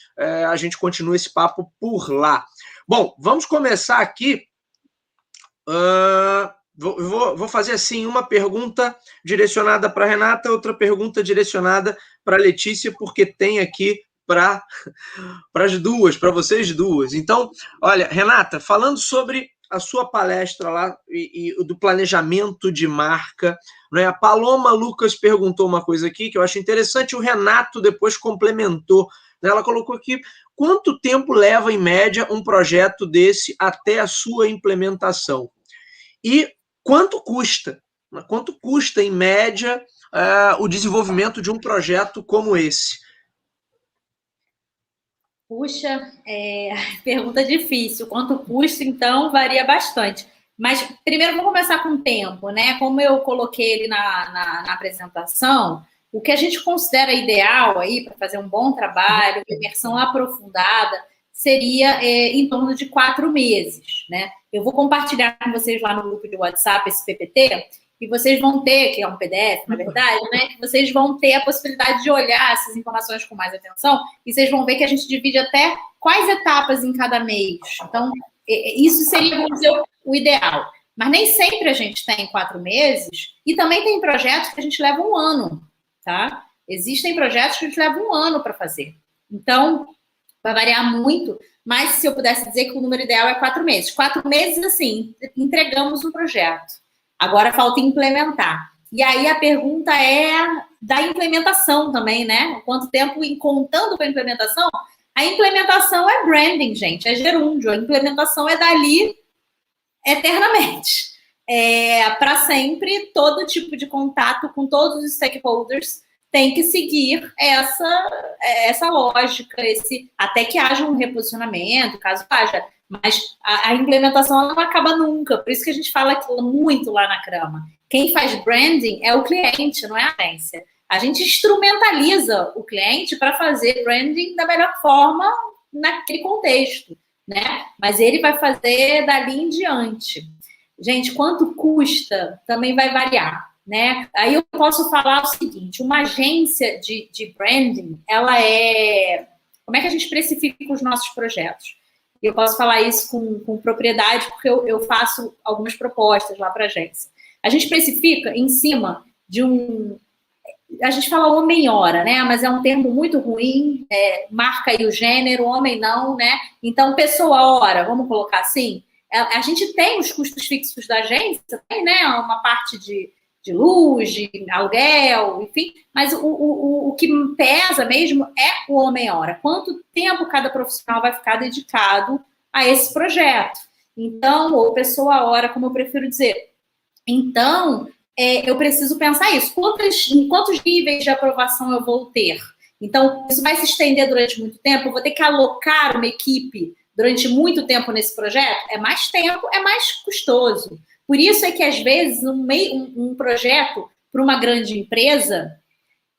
a gente continua esse papo por lá. Bom, vamos começar aqui. Vou fazer assim, uma pergunta direcionada para a Renata, outra pergunta direcionada para a Letícia, porque tem aqui para as duas, para vocês duas. Então, olha, Renata, falando sobre a sua palestra lá e do planejamento de marca, né? A Paloma Lucas perguntou uma coisa aqui que eu acho interessante, o Renato depois complementou, né? Ela colocou aqui, quanto tempo leva, em média, um projeto desse até a sua implementação? E quanto custa? Quanto custa, em média, o desenvolvimento de um projeto como esse? Puxa, pergunta difícil. Quanto custa, então, varia bastante. Mas, primeiro, vamos começar com o tempo, né? Como eu coloquei ele na apresentação, o que a gente considera ideal aí para fazer um bom trabalho, uma imersão aprofundada, seria em torno de 4 meses, né? Eu vou compartilhar com vocês lá no grupo de WhatsApp esse PPT, e vocês vão ter, que é um PDF, na verdade, né? Que vocês vão ter a possibilidade de olhar essas informações com mais atenção, e vocês vão ver que a gente divide até quais etapas em cada mês. Então, isso seria, vamos dizer, o ideal. Mas nem sempre a gente tem 4 meses, e também tem projetos que a gente leva 1 ano, tá? Existem projetos que a gente leva 1 ano para fazer. Então, vai variar muito, mas se eu pudesse dizer que o número ideal é 4 meses. 4 meses, assim, entregamos um projeto. Agora falta implementar. E aí a pergunta é da implementação também, né? Quanto tempo contando com a implementação? A implementação é branding, gente, é gerúndio. A implementação é dali eternamente. Para sempre, todo tipo de contato com todos os stakeholders tem que seguir essa lógica, até que haja um reposicionamento, caso haja. Mas a implementação não acaba nunca. Por isso que a gente fala muito lá na Crama. Quem faz branding é o cliente, não é a agência. A gente instrumentaliza o cliente para fazer branding da melhor forma naquele contexto, né? Mas ele vai fazer dali em diante. Gente, quanto custa também vai variar, né? Aí eu posso falar o seguinte, uma agência de branding, ela como é que a gente precifica os nossos projetos? Eu posso falar isso com propriedade, porque eu faço algumas propostas lá para a agência. A gente precifica em cima de a gente fala homem-hora, né? Mas é um termo muito ruim, marca aí o gênero, homem não, né? Então, pessoa-hora, vamos colocar assim, a gente tem os custos fixos da agência, tem, né? Uma parte de luz, de aluguel, enfim, mas o que pesa mesmo é o homem-hora. Quanto tempo cada profissional vai ficar dedicado a esse projeto? Então, ou pessoa-hora, como eu prefiro dizer. Então, eu preciso pensar isso. Em quantos níveis de aprovação eu vou ter? Então, isso vai se estender durante muito tempo? Eu vou ter que alocar uma equipe durante muito tempo nesse projeto? É mais tempo, é mais custoso. Por isso é que, às vezes, um projeto, para uma grande empresa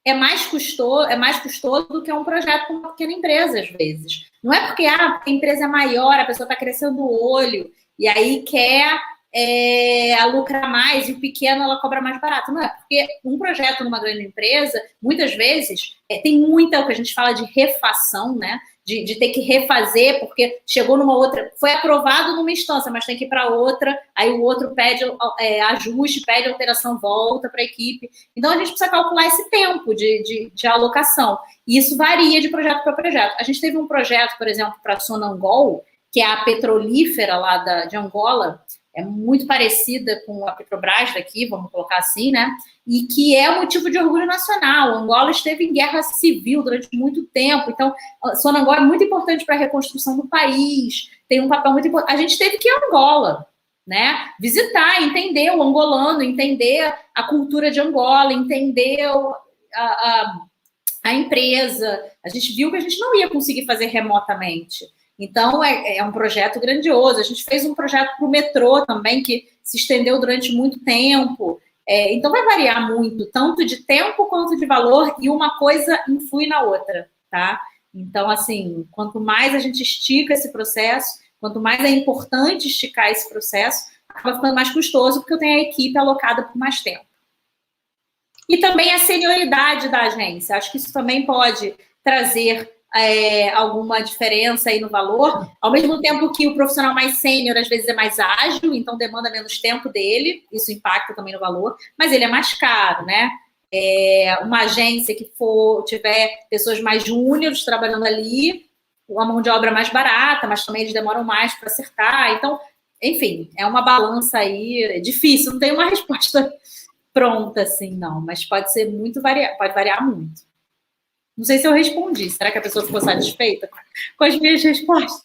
é mais custoso do que um projeto para uma pequena empresa, às vezes. Não é porque a empresa é maior, a pessoa está crescendo o olho, e aí quer lucrar mais, e o pequeno ela cobra mais barato. Não é, porque um projeto numa grande empresa, muitas vezes, tem muita, o que a gente fala de refação, né? De ter que refazer, porque chegou numa outra, foi aprovado numa instância, mas tem que ir para outra, aí o outro pede ajuste, pede alteração, volta para a equipe. Então, a gente precisa calcular esse tempo de alocação. E isso varia de projeto para projeto. A gente teve um projeto, por exemplo, para a Sonangol, que é a petrolífera lá de Angola, é muito parecida com a Petrobras daqui, vamos colocar assim, né? E que é motivo de orgulho nacional. Angola esteve em guerra civil durante muito tempo, então Sonangol é muito importante para a reconstrução do país, tem um papel muito importante. A gente teve que ir a Angola, né? Visitar, entender o angolano, entender a cultura de Angola, entender a empresa. A gente viu que a gente não ia conseguir fazer remotamente. Então, é um projeto grandioso. A gente fez um projeto para o metrô também, que se estendeu durante muito tempo. Então, vai variar muito, tanto de tempo quanto de valor, e uma coisa influi na outra, tá? Então, assim, quanto mais a gente estica esse processo, quanto mais é importante esticar esse processo, acaba ficando mais custoso, porque eu tenho a equipe alocada por mais tempo. E também a senioridade da agência. Acho que isso também pode trazer alguma diferença aí no valor, ao mesmo tempo que o profissional mais sênior às vezes é mais ágil, então demanda menos tempo dele, isso impacta também no valor, mas ele é mais caro, né? Uma agência que tiver pessoas mais júniores trabalhando ali, a mão de obra é mais barata, mas também eles demoram mais para acertar, então, enfim, é uma balança aí difícil, não tem uma resposta pronta assim, não, mas pode variar muito. Não sei se eu respondi. Será que a pessoa ficou satisfeita com as minhas respostas?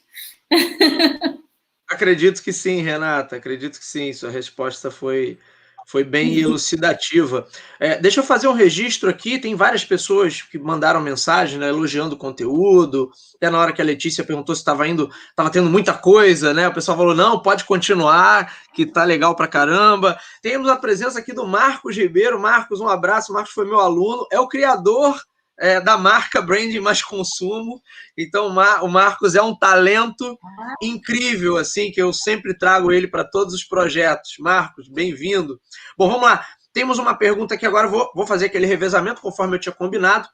Acredito que sim, Renata. Acredito que sim. Sua resposta foi bem elucidativa. Deixa eu fazer um registro aqui. Tem várias pessoas que mandaram mensagem, né, elogiando o conteúdo. Até na hora que a Letícia perguntou se estava tendo muita coisa, né? O pessoal falou, não, pode continuar, que tá legal pra caramba. Temos a presença aqui do Marcos Ribeiro. Marcos, um abraço. Marcos foi meu aluno. É o criador da marca Branding Mais Consumo. Então, o Marcos é um talento incrível, assim, que eu sempre trago ele para todos os projetos. Marcos, bem-vindo. Bom, vamos lá. Temos uma pergunta aqui agora, vou fazer aquele revezamento, conforme eu tinha combinado.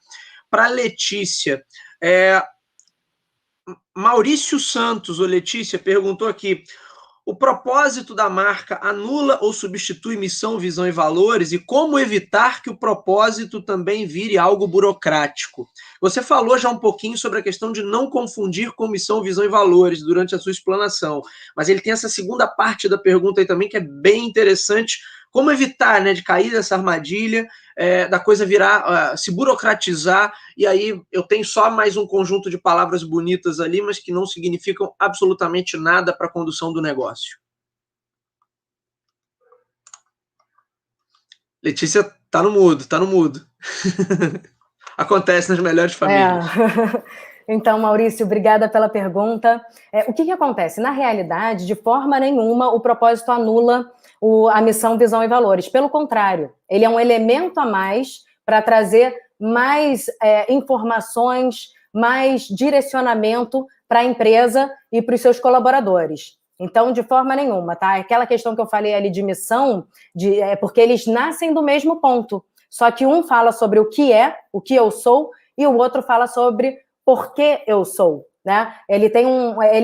Para Letícia. Maurício Santos, ou Letícia, perguntou aqui: o propósito da marca anula ou substitui missão, visão e valores? E como evitar que o propósito também vire algo burocrático? Você falou já um pouquinho sobre a questão de não confundir com missão, visão e valores durante a sua explanação, mas ele tem essa segunda parte da pergunta aí também que é bem interessante. Como evitar, né, de cair nessa armadilha, da coisa virar, se burocratizar, e aí eu tenho só mais um conjunto de palavras bonitas ali, mas que não significam absolutamente nada para a condução do negócio. Letícia, tá no mudo. Acontece nas melhores famílias. Então, Maurício, obrigada pela pergunta. O que acontece? Na realidade, de forma nenhuma, o propósito anula a missão, visão e valores. Pelo contrário, ele é um elemento a mais para trazer mais informações, mais direcionamento para a empresa e para os seus colaboradores. Então, de forma nenhuma, tá? Aquela questão que eu falei ali de missão, porque eles nascem do mesmo ponto. Só que um fala sobre o que eu sou, e o outro fala sobre por que eu sou, né? Ele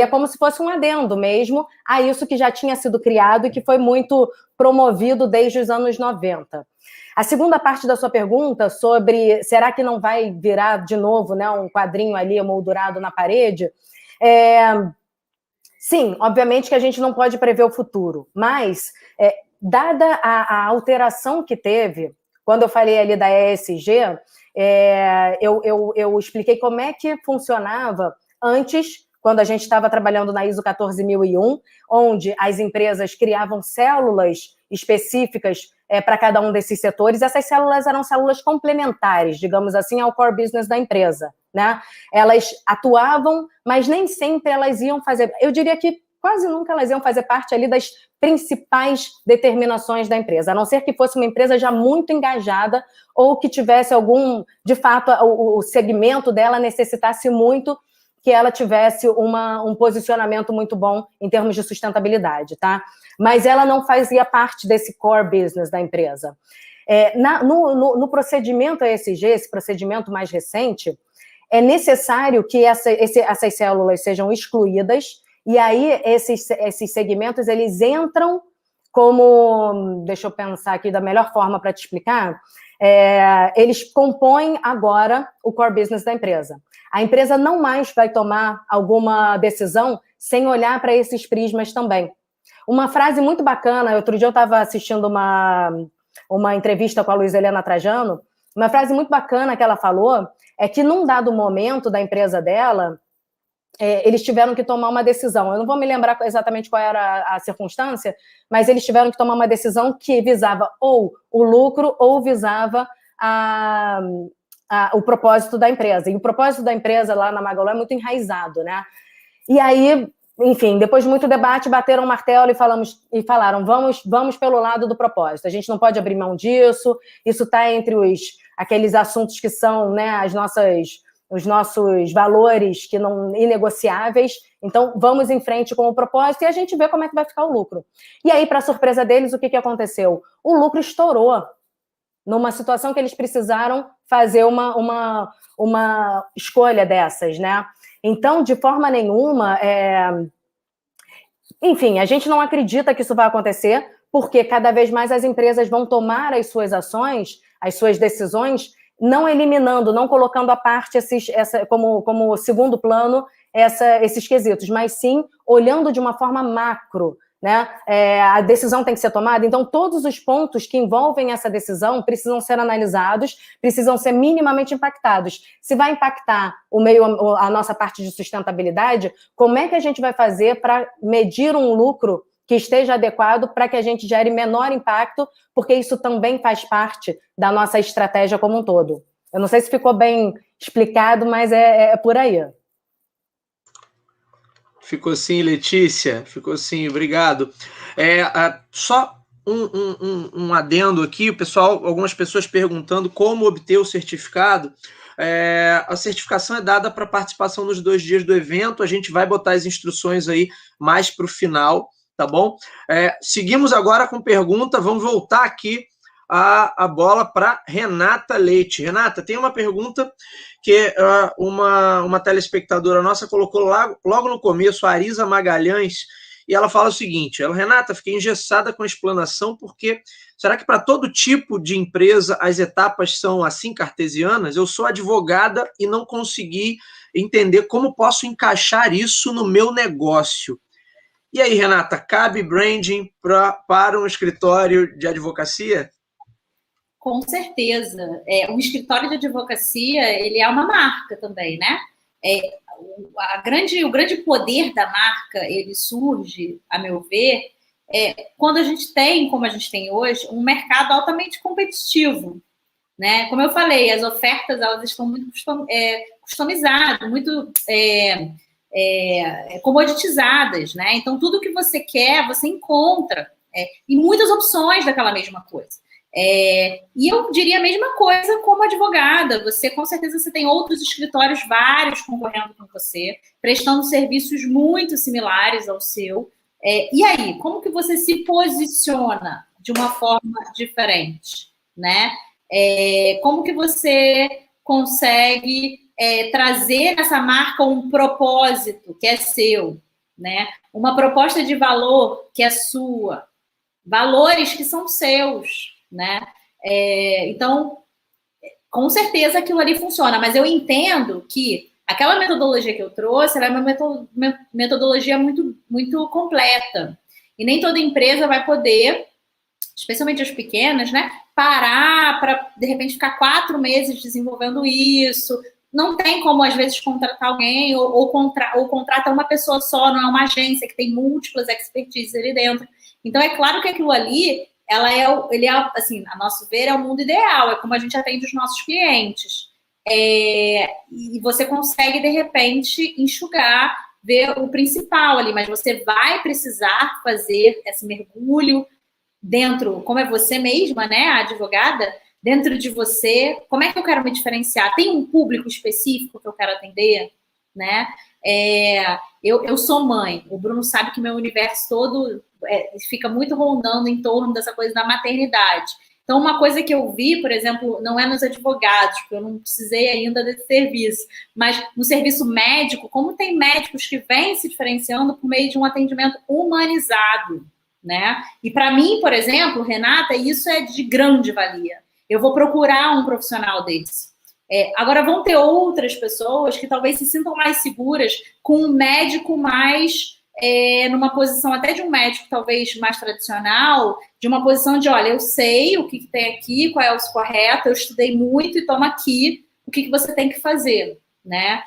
é como se fosse um adendo mesmo a isso que já tinha sido criado e que foi muito promovido desde os anos 90. A segunda parte da sua pergunta sobre será que não vai virar de novo, né, um quadrinho ali emoldurado na parede? Sim, obviamente que a gente não pode prever o futuro, mas dada a alteração que teve, quando eu falei ali da ESG, eu expliquei como é que funcionava antes, quando a gente estava trabalhando na ISO 14001, onde as empresas criavam células específicas para cada um desses setores. Essas células eram células complementares, digamos assim, ao core business da empresa, né? Elas atuavam, mas nem sempre elas iam fazer... Eu diria que quase nunca elas iam fazer parte ali das principais determinações da empresa, a não ser que fosse uma empresa já muito engajada ou que tivesse de fato, o segmento dela necessitasse muito que ela tivesse um posicionamento muito bom em termos de sustentabilidade, tá? Mas ela não fazia parte desse core business da empresa. No procedimento ESG, esse procedimento mais recente, é necessário que essas células sejam excluídas, e aí esses segmentos, eles entram como, deixa eu pensar aqui da melhor forma para te explicar, eles compõem agora o core business da empresa. A empresa não mais vai tomar alguma decisão sem olhar para esses prismas também. Uma frase muito bacana, outro dia eu estava assistindo uma entrevista com a Luiza Helena Trajano, uma frase muito bacana que ela falou é que num dado momento da empresa dela, eles tiveram que tomar uma decisão. Eu não vou me lembrar exatamente qual era a circunstância, mas eles tiveram que tomar uma decisão que visava ou o lucro ou visava o propósito da empresa. E o propósito da empresa lá na Magalu é muito enraizado, né? E aí, enfim, depois de muito debate, bateram o martelo e falaram, vamos pelo lado do propósito. A gente não pode abrir mão disso, isso está entre aqueles assuntos que são, né, os nossos valores que não inegociáveis, então vamos em frente com o propósito e a gente vê como é que vai ficar o lucro. E aí, para surpresa deles, o que aconteceu? O lucro estourou numa situação que eles precisaram fazer uma escolha dessas, né? Então, de forma nenhuma, enfim, a gente não acredita que isso vai acontecer, porque cada vez mais as empresas vão tomar as suas ações, as suas decisões, não eliminando, não colocando à parte como segundo plano esses quesitos, mas sim olhando de uma forma macro, né? A decisão tem que ser tomada, então todos os pontos que envolvem essa decisão precisam ser analisados, precisam ser minimamente impactados. Se vai impactar a nossa parte de sustentabilidade, como é que a gente vai fazer para medir um lucro que esteja adequado para que a gente gere menor impacto, porque isso também faz parte da nossa estratégia como um todo. Eu não sei se ficou bem explicado, mas é por aí. Ficou sim, Letícia. Ficou sim, obrigado. Só um adendo aqui, o pessoal, algumas pessoas perguntando como obter o certificado. A certificação é dada para participação nos 2 dias do evento. A gente vai botar as instruções aí mais para o final, tá bom? Seguimos agora com pergunta. Vamos voltar aqui a bola para Renata Leite. Renata, tem uma pergunta que uma telespectadora nossa colocou logo no começo, a Arisa Magalhães, e ela fala o seguinte, Renata, fiquei engessada com a explanação, porque será que para todo tipo de empresa as etapas são assim cartesianas? Eu sou advogada e não consegui entender como posso encaixar isso no meu negócio. E aí, Renata, cabe branding para um escritório de advocacia? Com certeza. Um escritório de advocacia, ele é uma marca também, né? O grande poder da marca, ele surge, a meu ver, quando a gente tem, como a gente tem hoje, um mercado altamente competitivo, né? Como eu falei, as ofertas, elas estão muito customizadas, muito comoditizadas, né? Então, tudo que você quer, você encontra, e muitas opções daquela mesma coisa. E eu diria a mesma coisa como advogada. Você, com certeza, você tem outros escritórios, vários concorrendo com você, prestando serviços muito similares ao seu. E aí, como que você se posiciona de uma forma diferente, né? Como que você consegue trazer essa marca um propósito que é seu, né? Uma proposta de valor que é sua, valores que são seus, né? Então, com certeza aquilo ali funciona, mas eu entendo que aquela metodologia que eu trouxe era uma metodologia muito, muito completa. E nem toda empresa vai poder, especialmente as pequenas, né, parar para, de repente, ficar 4 meses desenvolvendo isso. Não tem como, às vezes, contratar alguém ou contrata uma pessoa só, não é uma agência que tem múltiplas expertises ali dentro. Então, é claro que aquilo ali ele é, assim, a nosso ver, é o mundo ideal, é como a gente atende os nossos clientes. E você consegue, de repente, enxugar ver o principal ali, mas você vai precisar fazer esse mergulho dentro, como é você mesma, né, a advogada, dentro de você, como é que eu quero me diferenciar? Tem um público específico que eu quero atender, né? Eu sou mãe, o Bruno sabe que meu universo todo fica muito rondando em torno dessa coisa da maternidade. Então, uma coisa que eu vi, por exemplo, não é nos advogados, porque eu não precisei ainda desse serviço, mas no serviço médico, como tem médicos que vêm se diferenciando por meio de um atendimento humanizado, né? E para mim, por exemplo, Renata, isso é de grande valia. Eu vou procurar um profissional desse. Agora, vão ter outras pessoas que talvez se sintam mais seguras com um médico mais... numa posição até de um médico talvez mais tradicional, de uma posição de, olha, eu sei o que tem aqui, qual é o correto, eu estudei muito e toma aqui o que você tem que fazer, né?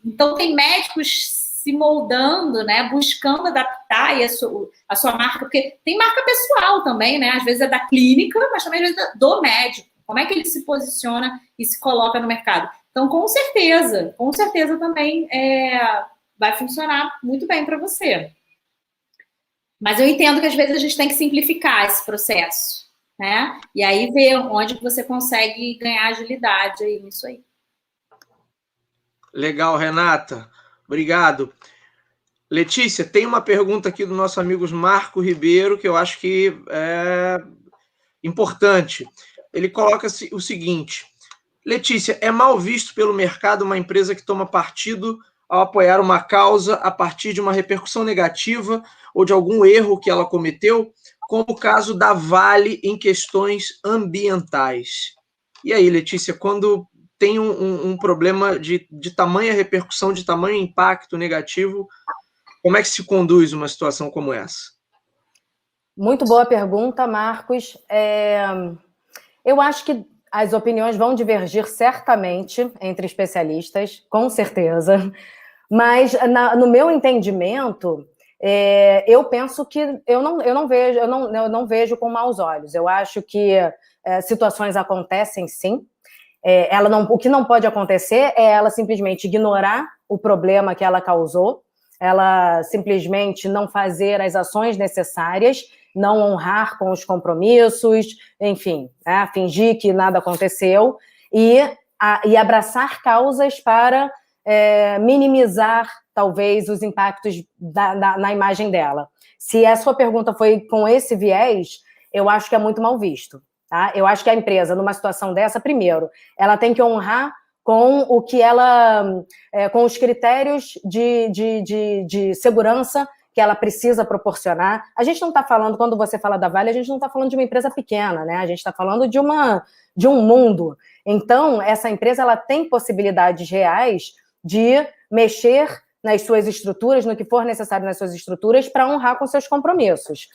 Então tem médicos se moldando, né, buscando adaptar a sua marca, porque tem marca pessoal também, né? Às vezes é da clínica, mas também às vezes é do médico. Como é que ele se posiciona e se coloca no mercado? Então, com certeza também vai funcionar muito bem para você. Mas eu entendo que às vezes a gente tem que simplificar esse processo, né? E aí ver onde que você consegue ganhar agilidade aí nisso aí. Legal, Renata. Obrigado. Letícia, tem uma pergunta aqui do nosso amigo Marco Ribeiro que eu acho que é importante. Ele coloca o seguinte: Letícia, é mal visto pelo mercado uma empresa que toma partido ao apoiar uma causa a partir de uma repercussão negativa ou de algum erro que ela cometeu, como o caso da Vale em questões ambientais. E aí, Letícia, quando tem um problema de tamanha repercussão, de tamanho impacto negativo, como é que se conduz uma situação como essa? Muito boa pergunta, Marcos. Eu acho que as opiniões vão divergir certamente entre especialistas, com certeza. Mas, no meu entendimento, eu penso que eu não vejo com maus olhos. Eu acho que situações acontecem, sim. O que não pode acontecer é ela simplesmente ignorar o problema que ela causou, ela simplesmente não fazer as ações necessárias, não honrar com os compromissos, enfim, né, fingir que nada aconteceu e abraçar causas para minimizar, talvez, os impactos na imagem dela. Se a sua pergunta foi com esse viés, eu acho que é muito mal visto. Tá? Eu acho que a empresa, numa situação dessa, primeiro, ela tem que honrar com o que ela, com os critérios de segurança que ela precisa proporcionar. A gente não está falando, quando você fala da Vale, a gente não está falando de uma empresa pequena, né? A gente está falando de um mundo. Então, essa empresa ela tem possibilidades reais de mexer nas suas estruturas, no que for necessário nas suas estruturas, para honrar com seus compromissos.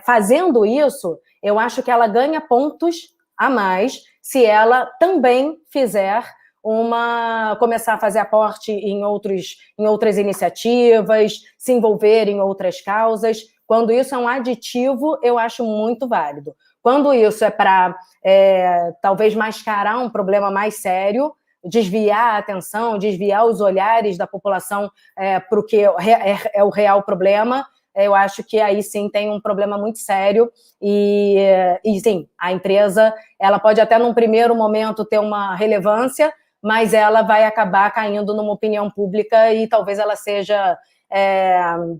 Fazendo isso, eu acho que ela ganha pontos a mais se ela também começar a fazer aporte em outras iniciativas, se envolver em outras causas. Quando isso é um aditivo, eu acho muito válido. Quando isso é para, talvez, mascarar um problema mais sério, desviar a atenção, desviar os olhares da população para o que é o real problema, eu acho que aí sim tem um problema muito sério e sim, a empresa ela pode até num primeiro momento ter uma relevância, mas ela vai acabar caindo numa opinião pública e talvez ela seja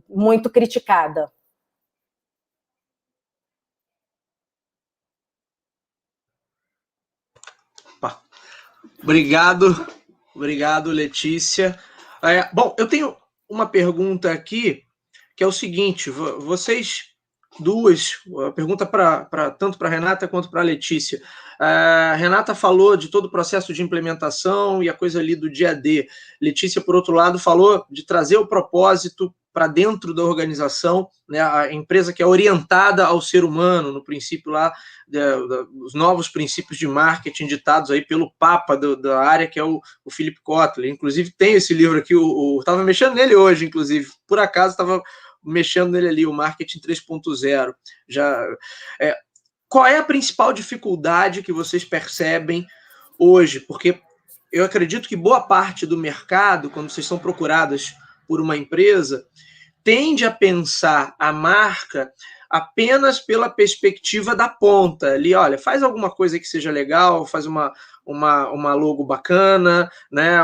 muito criticada. Obrigado, Letícia. Bom, eu tenho uma pergunta aqui, que é o seguinte: vocês duas, a pergunta tanto para a Renata quanto para a Letícia. A Renata falou de todo o processo de implementação e a coisa ali do dia D. Letícia, por outro lado, falou de trazer o propósito para dentro da organização, né, a empresa que é orientada ao ser humano, no princípio lá, os novos princípios de marketing ditados aí pelo papa da área, que é o Philip Kotler. Inclusive tem esse livro aqui, estava mexendo nele hoje, inclusive, por acaso estava mexendo nele ali, o Marketing 3.0. Qual é a principal dificuldade que vocês percebem hoje? Porque eu acredito que boa parte do mercado, quando vocês são procuradas por uma empresa, tende a pensar a marca apenas pela perspectiva da ponta. Ali, olha, faz alguma coisa que seja legal, faz uma logo bacana, né?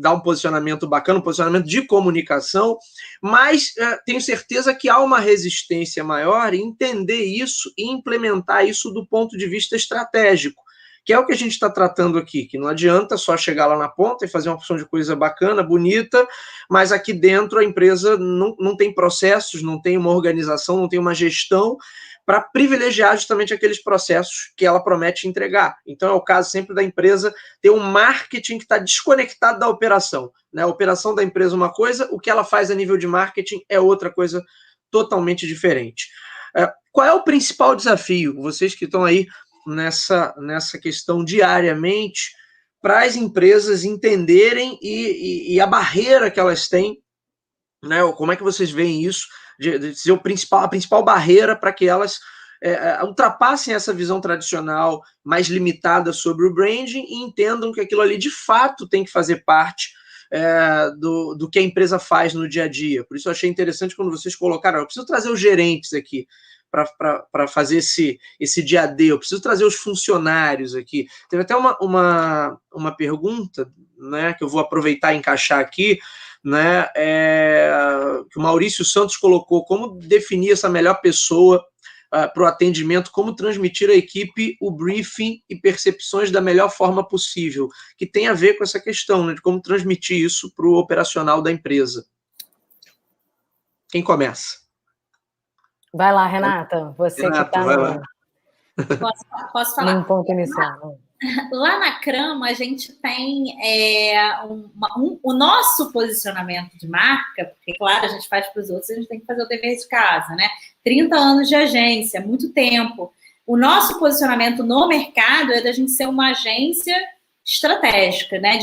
Dá um posicionamento bacana, um posicionamento de comunicação, mas tenho certeza que há uma resistência maior em entender isso e implementar isso do ponto de vista estratégico, que é o que a gente está tratando aqui, que não adianta só chegar lá na ponta e fazer uma opção de coisa bacana, bonita, mas aqui dentro a empresa não tem processos, não tem uma organização, não tem uma gestão para privilegiar justamente aqueles processos que ela promete entregar. Então é o caso sempre da empresa ter um marketing que está desconectado da operação, né? A operação da empresa é uma coisa, o que ela faz a nível de marketing é outra coisa totalmente diferente. Qual é o principal desafio, vocês que estão aí nessa questão diariamente, para as empresas entenderem e a barreira que elas têm, né? Como é que vocês veem isso, de ser a principal barreira para que elas ultrapassem essa visão tradicional mais limitada sobre o branding e entendam que aquilo ali de fato tem que fazer parte do que a empresa faz no dia a dia. Por isso eu achei interessante quando vocês colocaram, eu preciso trazer os gerentes aqui para fazer esse dia a dia, eu preciso trazer os funcionários aqui. Teve até uma pergunta, né, que eu vou aproveitar e encaixar aqui, né, que o Maurício Santos colocou: como definir essa melhor pessoa para o atendimento, como transmitir à equipe o briefing e percepções da melhor forma possível, que tem a ver com essa questão, né, de como transmitir isso para o operacional da empresa. Quem começa? Vai lá, Renata. Você Renata, que está Posso falar? No ponto inicial. Lá na Crama, a gente tem o nosso posicionamento de marca, porque, claro, a gente faz para os outros, a gente tem que fazer o dever de casa, né? 30 anos de agência, muito tempo. O nosso posicionamento no mercado é da gente ser uma agência estratégica, né?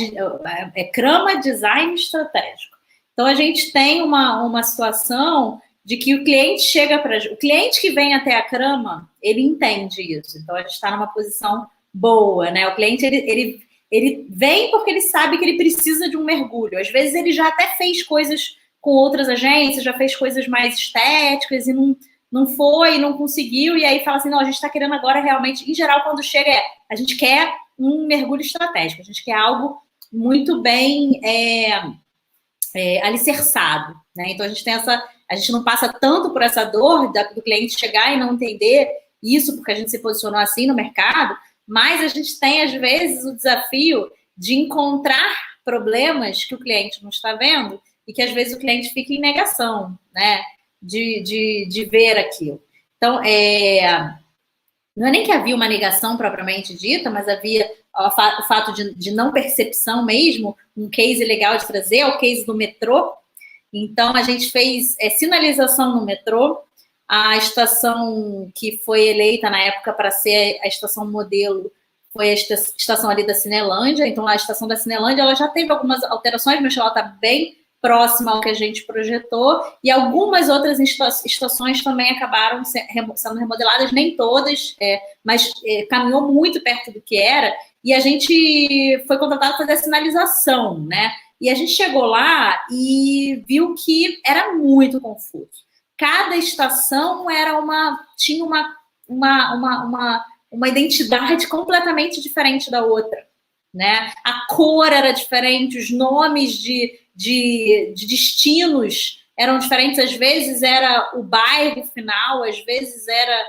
Crama Design Estratégico. Então, a gente tem uma situação de que o cliente chega para... O cliente que vem até a Crama, ele entende isso. Então, a gente está numa posição boa, né? O cliente, ele vem porque ele sabe que ele precisa de um mergulho. Às vezes, ele já até fez coisas com outras agências, já fez coisas mais estéticas e não foi, não conseguiu, e aí fala assim, não, a gente está querendo agora realmente... Em geral, quando chega, a gente quer um mergulho estratégico, a gente quer algo muito bem alicerçado, né? Então, a gente não passa tanto por essa dor do cliente chegar e não entender isso, porque a gente se posicionou assim no mercado, mas a gente tem, às vezes, o desafio de encontrar problemas que o cliente não está vendo e que, às vezes, o cliente fica em negação, né? De ver aquilo. Então, não é nem que havia uma negação propriamente dita, mas havia o fato de não percepção mesmo. Um case legal de trazer é o case do metrô. Então, a gente fez sinalização no metrô. A estação que foi eleita na época para ser a estação modelo foi a estação ali da Cinelândia. Então, a estação da Cinelândia ela já teve algumas alterações, mas ela está bem próxima ao que a gente projetou. E algumas outras estações também acabaram sendo remodeladas, nem todas, mas caminhou muito perto do que era. E a gente foi contratado para fazer a sinalização, né? E a gente chegou lá e viu que era muito confuso. Cada estação tinha uma identidade completamente diferente da outra, né? A cor era diferente, os nomes de destinos eram diferentes. Às vezes era o bairro final, às vezes era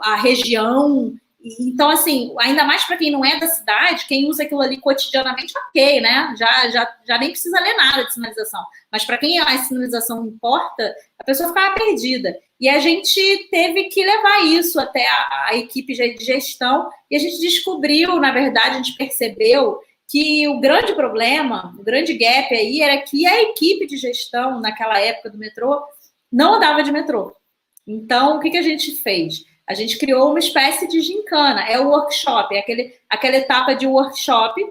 a região. Então, assim, ainda mais para quem não é da cidade, quem usa aquilo ali cotidianamente, ok, né? Já nem precisa ler nada de sinalização. Mas para quem a sinalização importa, a pessoa ficava perdida. E a gente teve que levar isso até a equipe de gestão e a gente descobriu, na verdade, a gente percebeu que o grande problema, o grande gap aí era que a equipe de gestão, naquela época do metrô, não andava de metrô. Então, o que a gente fez? A gente criou uma espécie de gincana, é o workshop, aquela etapa de workshop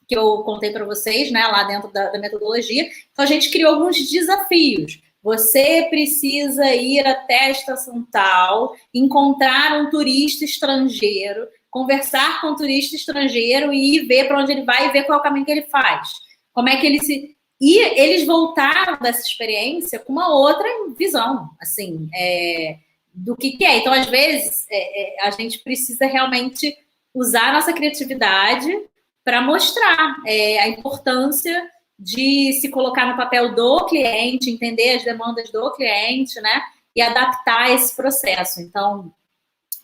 que eu contei para vocês, né, lá dentro da metodologia. Então, a gente criou alguns desafios. Você precisa ir até a estação tal, encontrar um turista estrangeiro, conversar com o turista estrangeiro e ver para onde ele vai e ver qual é o caminho que ele faz. Como é que ele se... E eles voltaram dessa experiência com uma outra visão, assim, do que é. Então, às vezes, a gente precisa realmente usar a nossa criatividade para mostrar a importância de se colocar no papel do cliente, entender as demandas do cliente, né? E adaptar esse processo. Então,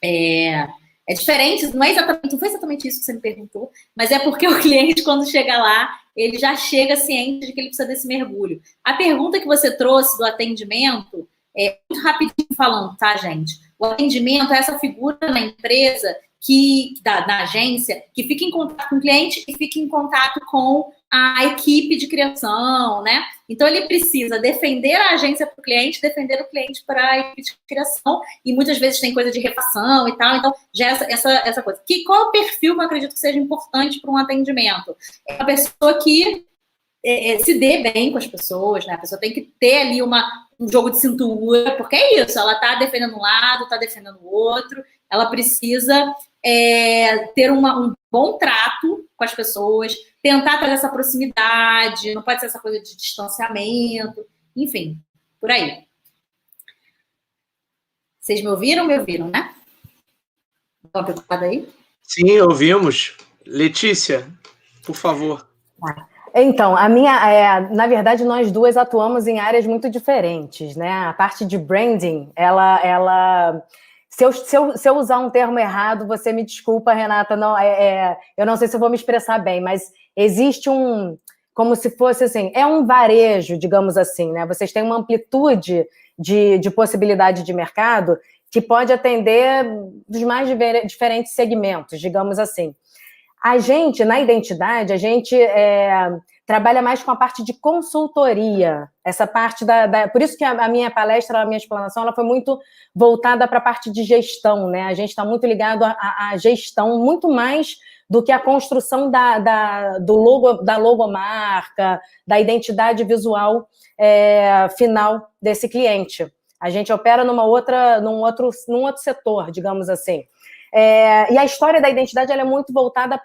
é diferente, não foi exatamente isso que você me perguntou, mas é porque o cliente, quando chega lá, ele já chega ciente de que ele precisa desse mergulho. A pergunta que você trouxe do atendimento, muito rapidinho falando, tá, gente? O atendimento é essa figura na empresa, da agência, que fica em contato com o cliente e fica em contato com a equipe de criação, né? Então, ele precisa defender a agência para o cliente, defender o cliente para a equipe de criação, e muitas vezes tem coisa de refação e tal, então, já essa coisa. Qual é o perfil que eu acredito que seja importante para um atendimento? É uma pessoa que se dê bem com as pessoas, né? A pessoa tem que ter ali um jogo de cintura, porque é isso, ela está defendendo um lado, está defendendo o outro, ela precisa ter um bom trato com as pessoas, tentar trazer essa proximidade, não pode ser essa coisa de distanciamento, enfim, por aí. Vocês me ouviram, né? Estão preocupada aí? Sim, ouvimos. Letícia, por favor. Então, na verdade, nós duas atuamos em áreas muito diferentes, né? A parte de branding, se eu usar um termo errado, você me desculpa, Renata, não, eu não sei se eu vou me expressar bem, mas existe como se fosse assim, um varejo, digamos assim, né? Vocês têm uma amplitude de possibilidade de mercado que pode atender dos mais diferentes segmentos, digamos assim. A gente, na identidade, trabalha mais com a parte de consultoria, essa parte por isso que a minha palestra, a minha explanação, ela foi muito voltada para a parte de gestão, né? A gente está muito ligado à gestão, muito mais do que a construção da logomarca, da identidade visual final desse cliente. A gente opera num outro setor, digamos assim. E a história da identidade ela é muito voltada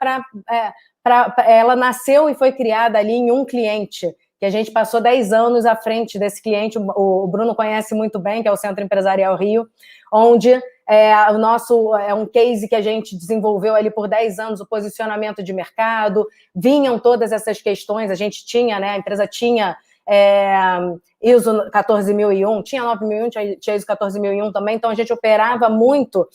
ela nasceu e foi criada ali em um cliente, que a gente passou 10 anos à frente desse cliente, o Bruno conhece muito bem, que é o Centro Empresarial Rio, onde um case que a gente desenvolveu ali por 10 anos, o posicionamento de mercado, vinham todas essas questões, a gente tinha, né, a empresa tinha ISO 14001, tinha 9001, tinha ISO 14001 também, então a gente operava muito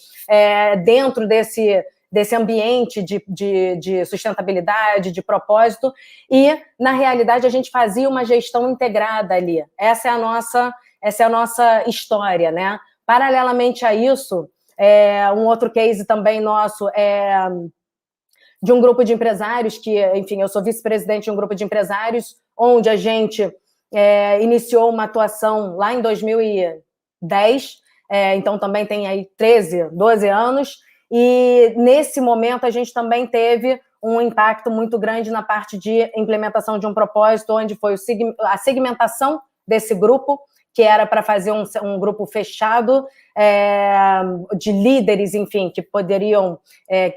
dentro desse ambiente de sustentabilidade, de propósito, e, na realidade, a gente fazia uma gestão integrada ali. Essa é a nossa história, né? Paralelamente a isso, um outro case também nosso de um grupo de empresários que, enfim, eu sou vice-presidente de um grupo de empresários, onde a gente iniciou uma atuação lá em 2010, então também tem aí 12 anos, e nesse momento a gente também teve um impacto muito grande na parte de implementação de um propósito, onde foi a segmentação desse grupo, que era para fazer um grupo fechado de líderes, enfim, que poderiam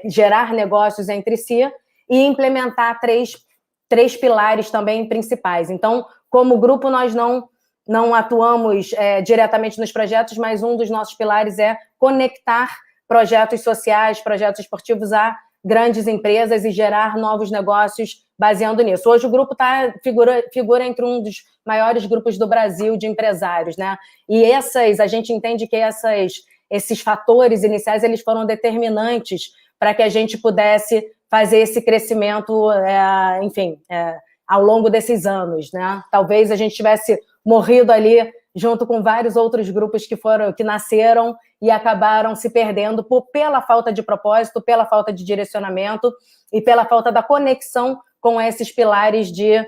gerar negócios entre si e implementar três pilares também principais. Então, como grupo, nós não atuamos diretamente nos projetos, mas um dos nossos pilares é conectar projetos sociais, projetos esportivos a grandes empresas e gerar novos negócios baseando nisso. Hoje o grupo figura entre um dos maiores grupos do Brasil de empresários, né? E a gente entende que esses fatores iniciais eles foram determinantes para que a gente pudesse fazer esse crescimento, ao longo desses anos, né? Talvez a gente tivesse morrido ali junto com vários outros grupos que nasceram e acabaram se perdendo pela falta de propósito, pela falta de direcionamento e pela falta da conexão com esses pilares de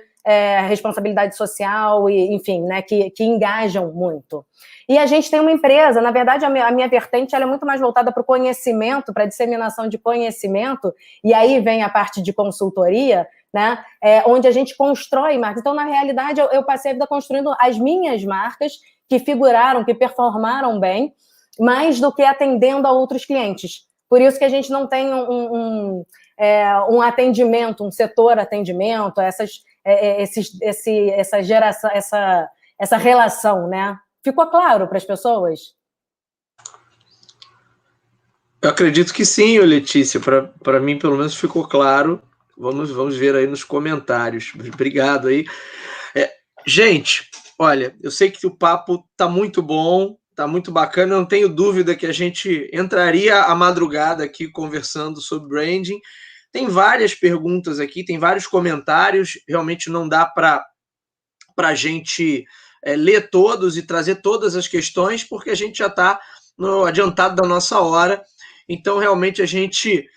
responsabilidade social e, enfim, né, que engajam muito. E a gente tem uma empresa, na verdade, a minha vertente ela é muito mais voltada para o conhecimento, para a disseminação de conhecimento, e aí vem a parte de consultoria, né, onde a gente constrói marcas. Então, na realidade, eu passei a vida construindo as minhas marcas que figuraram, que performaram bem, mais do que atendendo a outros clientes. Por isso que a gente não tem um atendimento, um setor atendimento, essa geração, essa relação, né? Ficou claro para as pessoas? Eu acredito que sim, Letícia. Para mim, pelo menos, ficou claro. Vamos ver aí nos comentários. Obrigado aí. Gente, olha, eu sei que o papo tá muito bom, tá muito bacana. Eu não tenho dúvida que a gente entraria à madrugada aqui conversando sobre branding. Tem várias perguntas aqui, tem vários comentários. Realmente não dá para a gente ler todos e trazer todas as questões, porque a gente já está adiantado da nossa hora. Então, realmente, a gente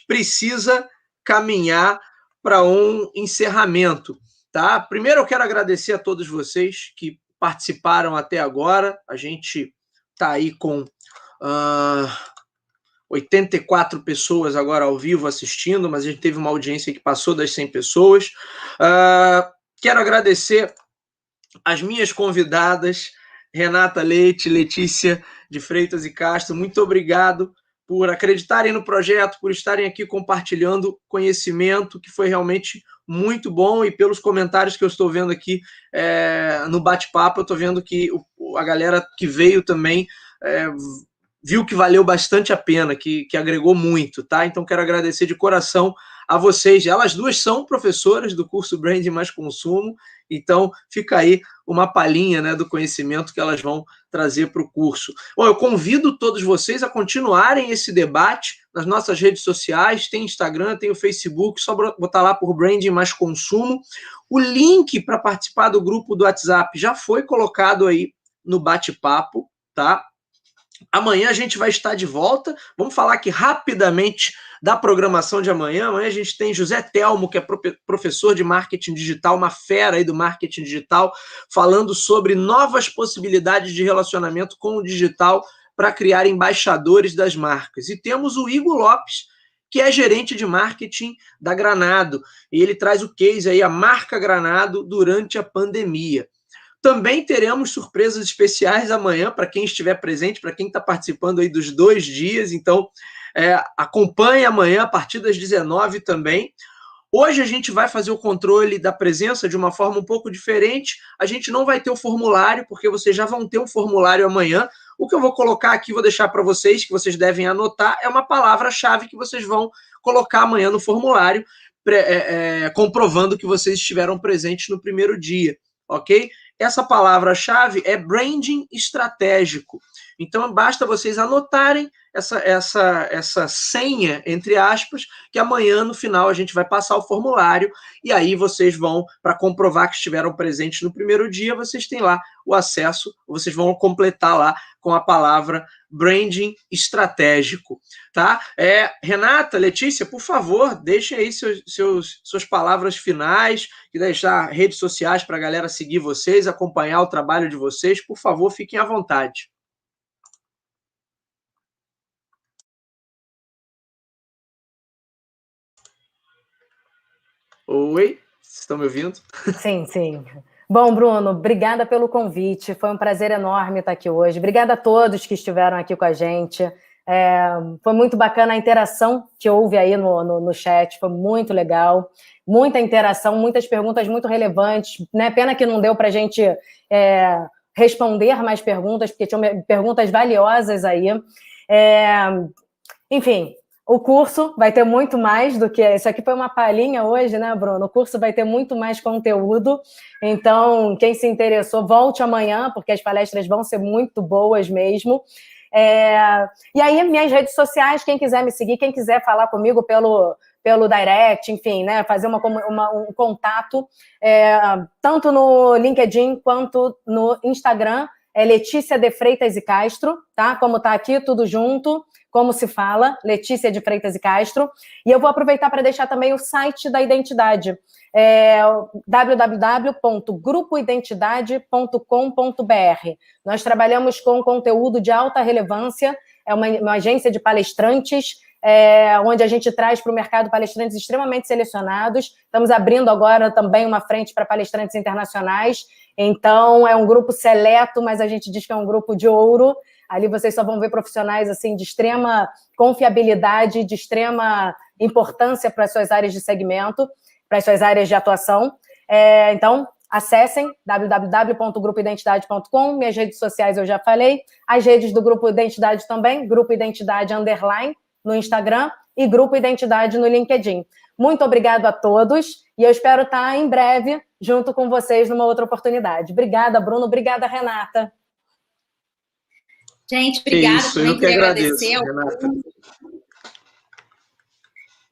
precisa caminhar para um encerramento, tá? Primeiro, eu quero agradecer a todos vocês que participaram até agora. A gente está aí com 84 pessoas agora ao vivo assistindo, mas a gente teve uma audiência que passou das 100 pessoas. Quero agradecer as minhas convidadas, Renata Leite, Letícia de Freitas e Castro. Muito obrigado por acreditarem no projeto, por estarem aqui compartilhando conhecimento, que foi realmente muito bom, e pelos comentários que eu estou vendo aqui no bate-papo, eu estou vendo que a galera que veio também viu que valeu bastante a pena, que agregou muito, tá? Então, quero agradecer de coração a vocês. Elas duas são professoras do curso Branding Mais Consumo, então fica aí uma palhinha, né, do conhecimento que elas vão trazer para o curso. Bom, eu convido todos vocês a continuarem esse debate nas nossas redes sociais, tem Instagram, tem o Facebook, só botar lá por Branding Mais Consumo. O link para participar do grupo do WhatsApp já foi colocado aí no bate-papo, tá? Amanhã a gente vai estar de volta. Vamos falar aqui rapidamente da programação de amanhã. Amanhã a gente tem José Telmo, que é professor de marketing digital, uma fera aí do marketing digital, falando sobre novas possibilidades de relacionamento com o digital para criar embaixadores das marcas. E temos o Igor Lopes, que é gerente de marketing da Granado, e ele traz o case aí, a marca Granado durante a pandemia. Também teremos surpresas especiais amanhã para quem estiver presente, para quem está participando aí dos 2 dias. Então, acompanhe amanhã a partir das 19 também. Hoje a gente vai fazer o controle da presença de uma forma um pouco diferente. A gente não vai ter o formulário, porque vocês já vão ter um formulário amanhã. O que eu vou colocar aqui, vou deixar para vocês, que vocês devem anotar, é uma palavra-chave que vocês vão colocar amanhã no formulário, comprovando que vocês estiveram presentes no primeiro dia, ok? Essa palavra-chave é branding estratégico. Então, basta vocês anotarem essa senha, entre aspas, que amanhã, no final, a gente vai passar o formulário, e aí vocês vão, para comprovar que estiveram presentes no primeiro dia, vocês têm lá o acesso, vocês vão completar lá com a palavra branding estratégico, tá? Renata, Letícia, por favor, deixem aí suas palavras finais, e deixar redes sociais para a galera seguir vocês, acompanhar o trabalho de vocês. Por favor, fiquem à vontade. Oi, vocês estão me ouvindo? Sim, sim. Bom, Bruno, obrigada pelo convite. Foi um prazer enorme estar aqui hoje. Obrigada a todos que estiveram aqui com a gente. Foi muito bacana a interação que houve aí no chat, foi muito legal. Muita interação, muitas perguntas muito relevantes, né? Pena que não deu para a gente responder mais perguntas, porque tinham perguntas valiosas aí. Enfim, o curso vai ter muito mais do que... Isso aqui foi uma palhinha hoje, né, Bruno? O curso vai ter muito mais conteúdo. Então, quem se interessou, volte amanhã, porque as palestras vão ser muito boas mesmo. E aí, minhas redes sociais, quem quiser me seguir, quem quiser falar comigo pelo direct, enfim, né, fazer um contato, tanto no LinkedIn quanto no Instagram, é Letícia de Freitas e Castro, tá? Como tá aqui, tudo junto, como se fala, Letícia de Freitas e Castro. E eu vou aproveitar para deixar também o site da Identidade, www.grupoidentidade.com.br. Nós trabalhamos com conteúdo de alta relevância, é uma agência de palestrantes, onde a gente traz para o mercado palestrantes extremamente selecionados. Estamos abrindo agora também uma frente para palestrantes internacionais. Então, é um grupo seleto, mas a gente diz que é um grupo de ouro, Ali vocês só vão ver profissionais assim de extrema confiabilidade, de extrema importância para as suas áreas de segmento, para as suas áreas de atuação. Então, acessem www.grupoidentidade.com. Minhas redes sociais eu já falei. As redes do Grupo Identidade também, Grupo Identidade _ no Instagram e Grupo Identidade no LinkedIn. Muito obrigado a todos e eu espero estar em breve junto com vocês numa outra oportunidade. Obrigada, Bruno. Obrigada, Renata. Gente, obrigada. Isso, eu que agradeço, Renata.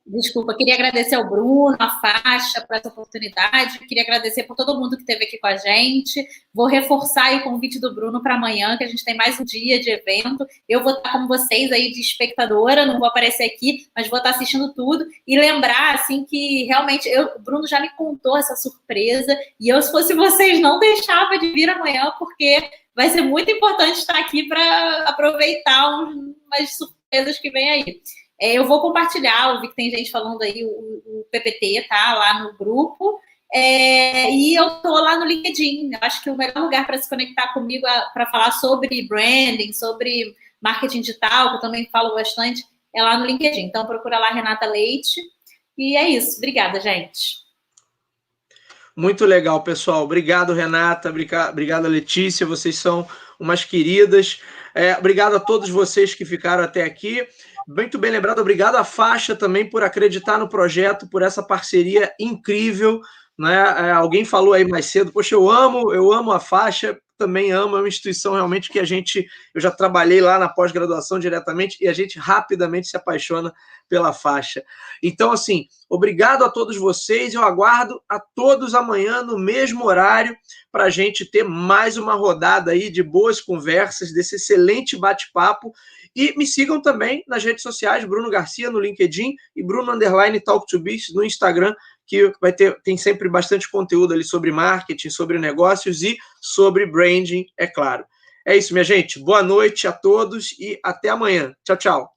Desculpa, queria agradecer ao Bruno, a Faixa, por essa oportunidade. Queria agradecer por todo mundo que esteve aqui com a gente. Vou reforçar aí o convite do Bruno para amanhã, que a gente tem mais um dia de evento. Eu vou estar com vocês aí de espectadora, não vou aparecer aqui, mas vou estar assistindo tudo. E lembrar, assim, que realmente o Bruno já me contou essa surpresa. E eu, se fosse vocês, não deixava de vir amanhã, porque vai ser muito importante estar aqui para aproveitar umas surpresas que vem aí. Eu vou compartilhar, eu vi que tem gente falando aí, o PPT, tá? Lá no grupo. E eu tô lá no LinkedIn. Eu acho que o melhor lugar para se conectar comigo para falar sobre branding, sobre marketing digital, que eu também falo bastante, é lá no LinkedIn. Então, procura lá Renata Leite. E é isso. Obrigada, gente. Muito legal, pessoal. Obrigado, Renata. Obrigado, Letícia. Vocês são umas queridas. Obrigado a todos vocês que ficaram até aqui. Muito bem lembrado, obrigado à Faixa também por acreditar no projeto, por essa parceria incrível, né? Alguém falou aí mais cedo, poxa, eu amo a Faixa, também amo, é uma instituição realmente que eu já trabalhei lá na pós-graduação diretamente e a gente rapidamente se apaixona pela Faixa. Então, assim, obrigado a todos vocês, eu aguardo a todos amanhã no mesmo horário para a gente ter mais uma rodada aí de boas conversas, desse excelente bate-papo. E me sigam também nas redes sociais, Bruno Garcia no LinkedIn e Bruno _Talk2Biz no Instagram, que tem sempre bastante conteúdo ali sobre marketing, sobre negócios e sobre branding, é claro. É isso, minha gente. Boa noite a todos e até amanhã. Tchau, tchau.